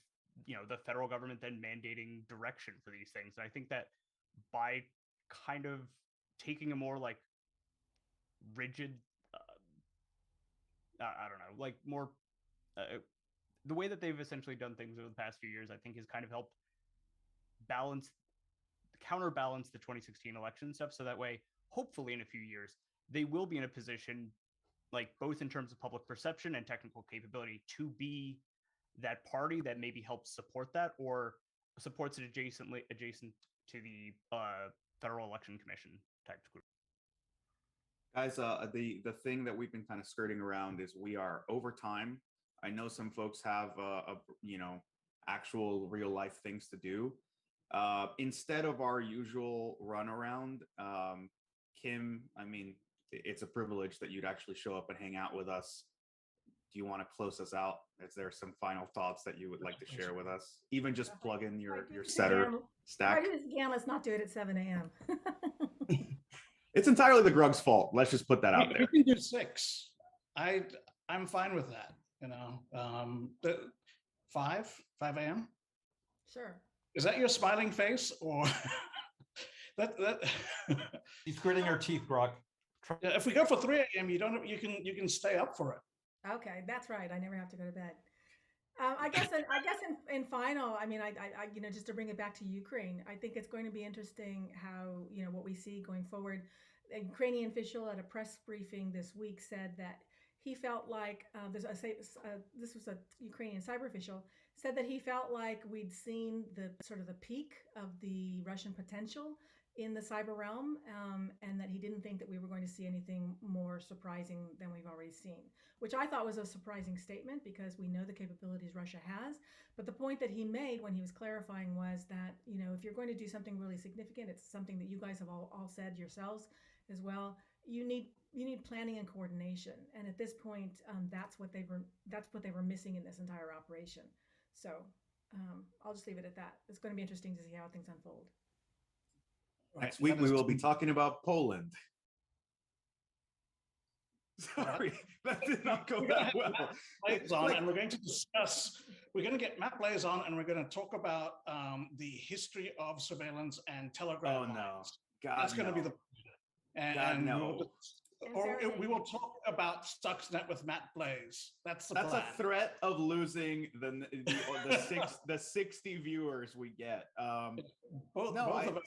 the federal government then mandating direction for these things. And I think that by kind of taking a more like rigid, I don't know, like more the way that they've essentially done things over the past few years, I think has kind of helped counterbalance the 2016 election stuff. So that way, hopefully in a few years, they will be in a position, like both in terms of public perception and technical capability, to be that party that maybe helps support that or supports it adjacent to the Federal Election Commission type group. Guys, the thing that we've been kind of skirting around is we are over time. I know some folks have actual real life things to do. Instead of our usual runaround, Kim, I mean, it's a privilege that you'd actually show up and hang out with us. Do you want to close us out? Is there some final thoughts that you would like to share with us? Even just plug in your Zetter stack. Again, let's not do it at 7 a.m. It's entirely the Grug's fault. Let's just put that out there. We can do 6. I'm fine with that. 5 a.m. Sure. Is that your smiling face or that? He's gritting her teeth, Grug. Yeah, if we go for 3 a.m., you can stay up for it. Okay, that's right. I never have to go to bed. I guess in final, I mean, I just to bring it back to Ukraine, I think it's going to be interesting how, what we see going forward. A Ukrainian official at a press briefing this week said that he felt like this was a Ukrainian cyber official said that he felt like we'd seen the sort of the peak of the Russian potential in the cyber realm, and that he didn't think that we were going to see anything more surprising than we've already seen, which I thought was a surprising statement because we know the capabilities Russia has. But the point that he made when he was clarifying was that, if you're going to do something really significant, it's something that you guys have all said yourselves as well. You need planning and coordination, and at this point, that's what they were missing in this entire operation. So I'll just leave it at that. It's going to be interesting to see how things unfold. Next week, we will be talking about Poland. Sorry, that did not go that well. And we're going to discuss, we're going to get Matt Blaze on, and we're going to talk about the history of surveillance and telegram. Oh, no. God, that's going to be the. God, no. We will talk about Stuxnet with Matt Blaze. That's a threat of losing the 60 viewers we get.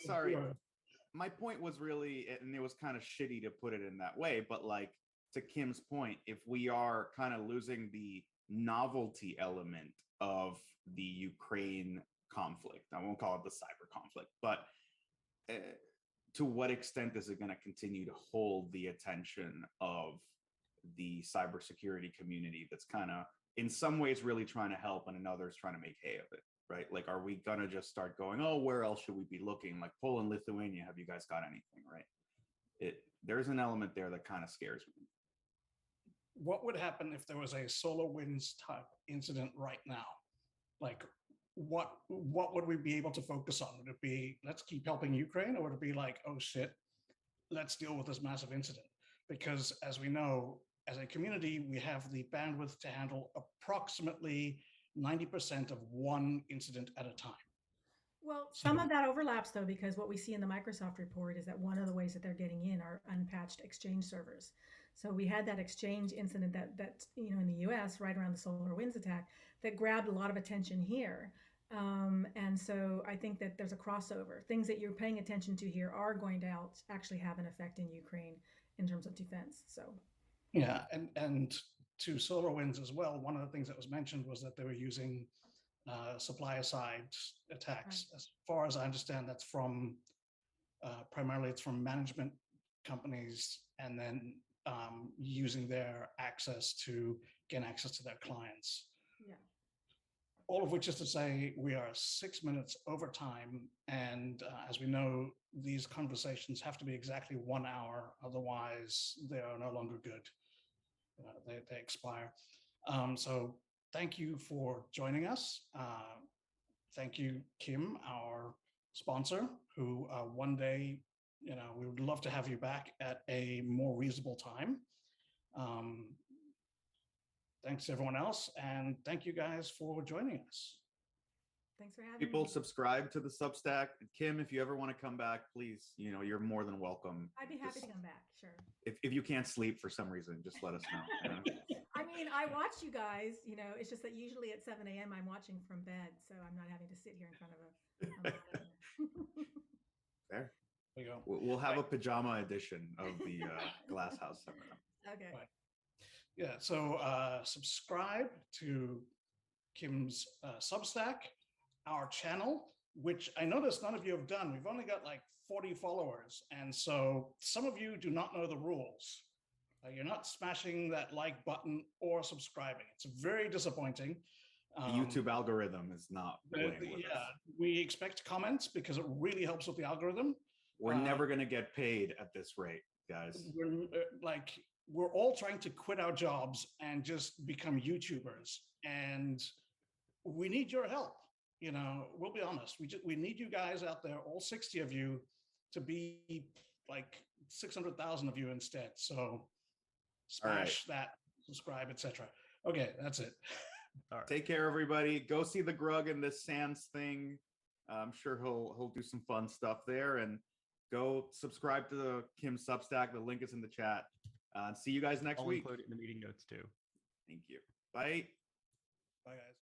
Sorry. My point was really, and it was kind of shitty to put it in that way, but like to Kim's point, if we are kind of losing the novelty element of the Ukraine conflict, I won't call it the cyber conflict, but to what extent is it going to continue to hold the attention of the cybersecurity community that's kind of in some ways really trying to help and in others trying to make hay of it, right? Like, are we going to just start going, oh, where else should we be looking? Like Poland, Lithuania, have you guys got anything, right? There's an element there that kind of scares me. What would happen if there was a SolarWinds type incident right now? Like, what would we be able to focus on? Would it be, let's keep helping Ukraine, or would it be like, oh shit, let's deal with this massive incident? Because as we know, as a community, we have the bandwidth to handle approximately 90% of one incident at a time. Well, some of that overlaps though, because what we see in the Microsoft report is that one of the ways that they're getting in are unpatched Exchange servers. So we had that Exchange incident that in the US right around the SolarWinds attack that grabbed a lot of attention here. And so I think that there's a crossover. Things that you're paying attention to here are going to actually have an effect in Ukraine in terms of defense. So yeah, and to SolarWinds as well, one of the things that was mentioned was that they were using supplier side attacks. Right. As far as I understand, that's from primarily it's from management companies, and then using their access to gain access to their clients. Yeah. All of which is to say, we are 6 minutes over time, and as we know, these conversations have to be exactly 1 hour, otherwise they are no longer good. they expire. So thank you for joining us. Thank you, Kim, our sponsor, who one day, we would love to have you back at a more reasonable time. Thanks to everyone else, and thank you guys for joining us. Thanks for having People me. subscribe to the Substack. Kim, if you ever want to come back, please, you're more than welcome. I'd be happy to come back, sure. If you can't sleep for some reason, just let us know. I mean, I watch you guys, it's just that usually at 7 a.m. I'm watching from bed, so I'm not having to sit here in front of a monitor. There. There you go. We'll have a pajama edition of the Glass House seminar. Okay. Right. Yeah, so subscribe to Kim's Substack, our channel, which I noticed none of you have done. We've only got like 40 followers, and so some of you do not know the rules. You're not smashing that like button or subscribing. It's very disappointing. The YouTube algorithm is not playing with us. We expect comments because it really helps with the algorithm. We're never going to get paid at this rate, guys. We're all trying to quit our jobs and just become YouTubers, and we need your help. We'll be honest. We need you guys out there, all 60 of you, to be like 600,000 of you instead. So smash that, subscribe, etc. Okay, that's it. All right. Take care, everybody. Go see the Grug in this Sans thing. I'm sure he'll do some fun stuff there, and go subscribe to the Kim Substack. The link is in the chat. See you guys next I'll week. include it in the meeting notes too. Thank you. Bye. Bye, guys.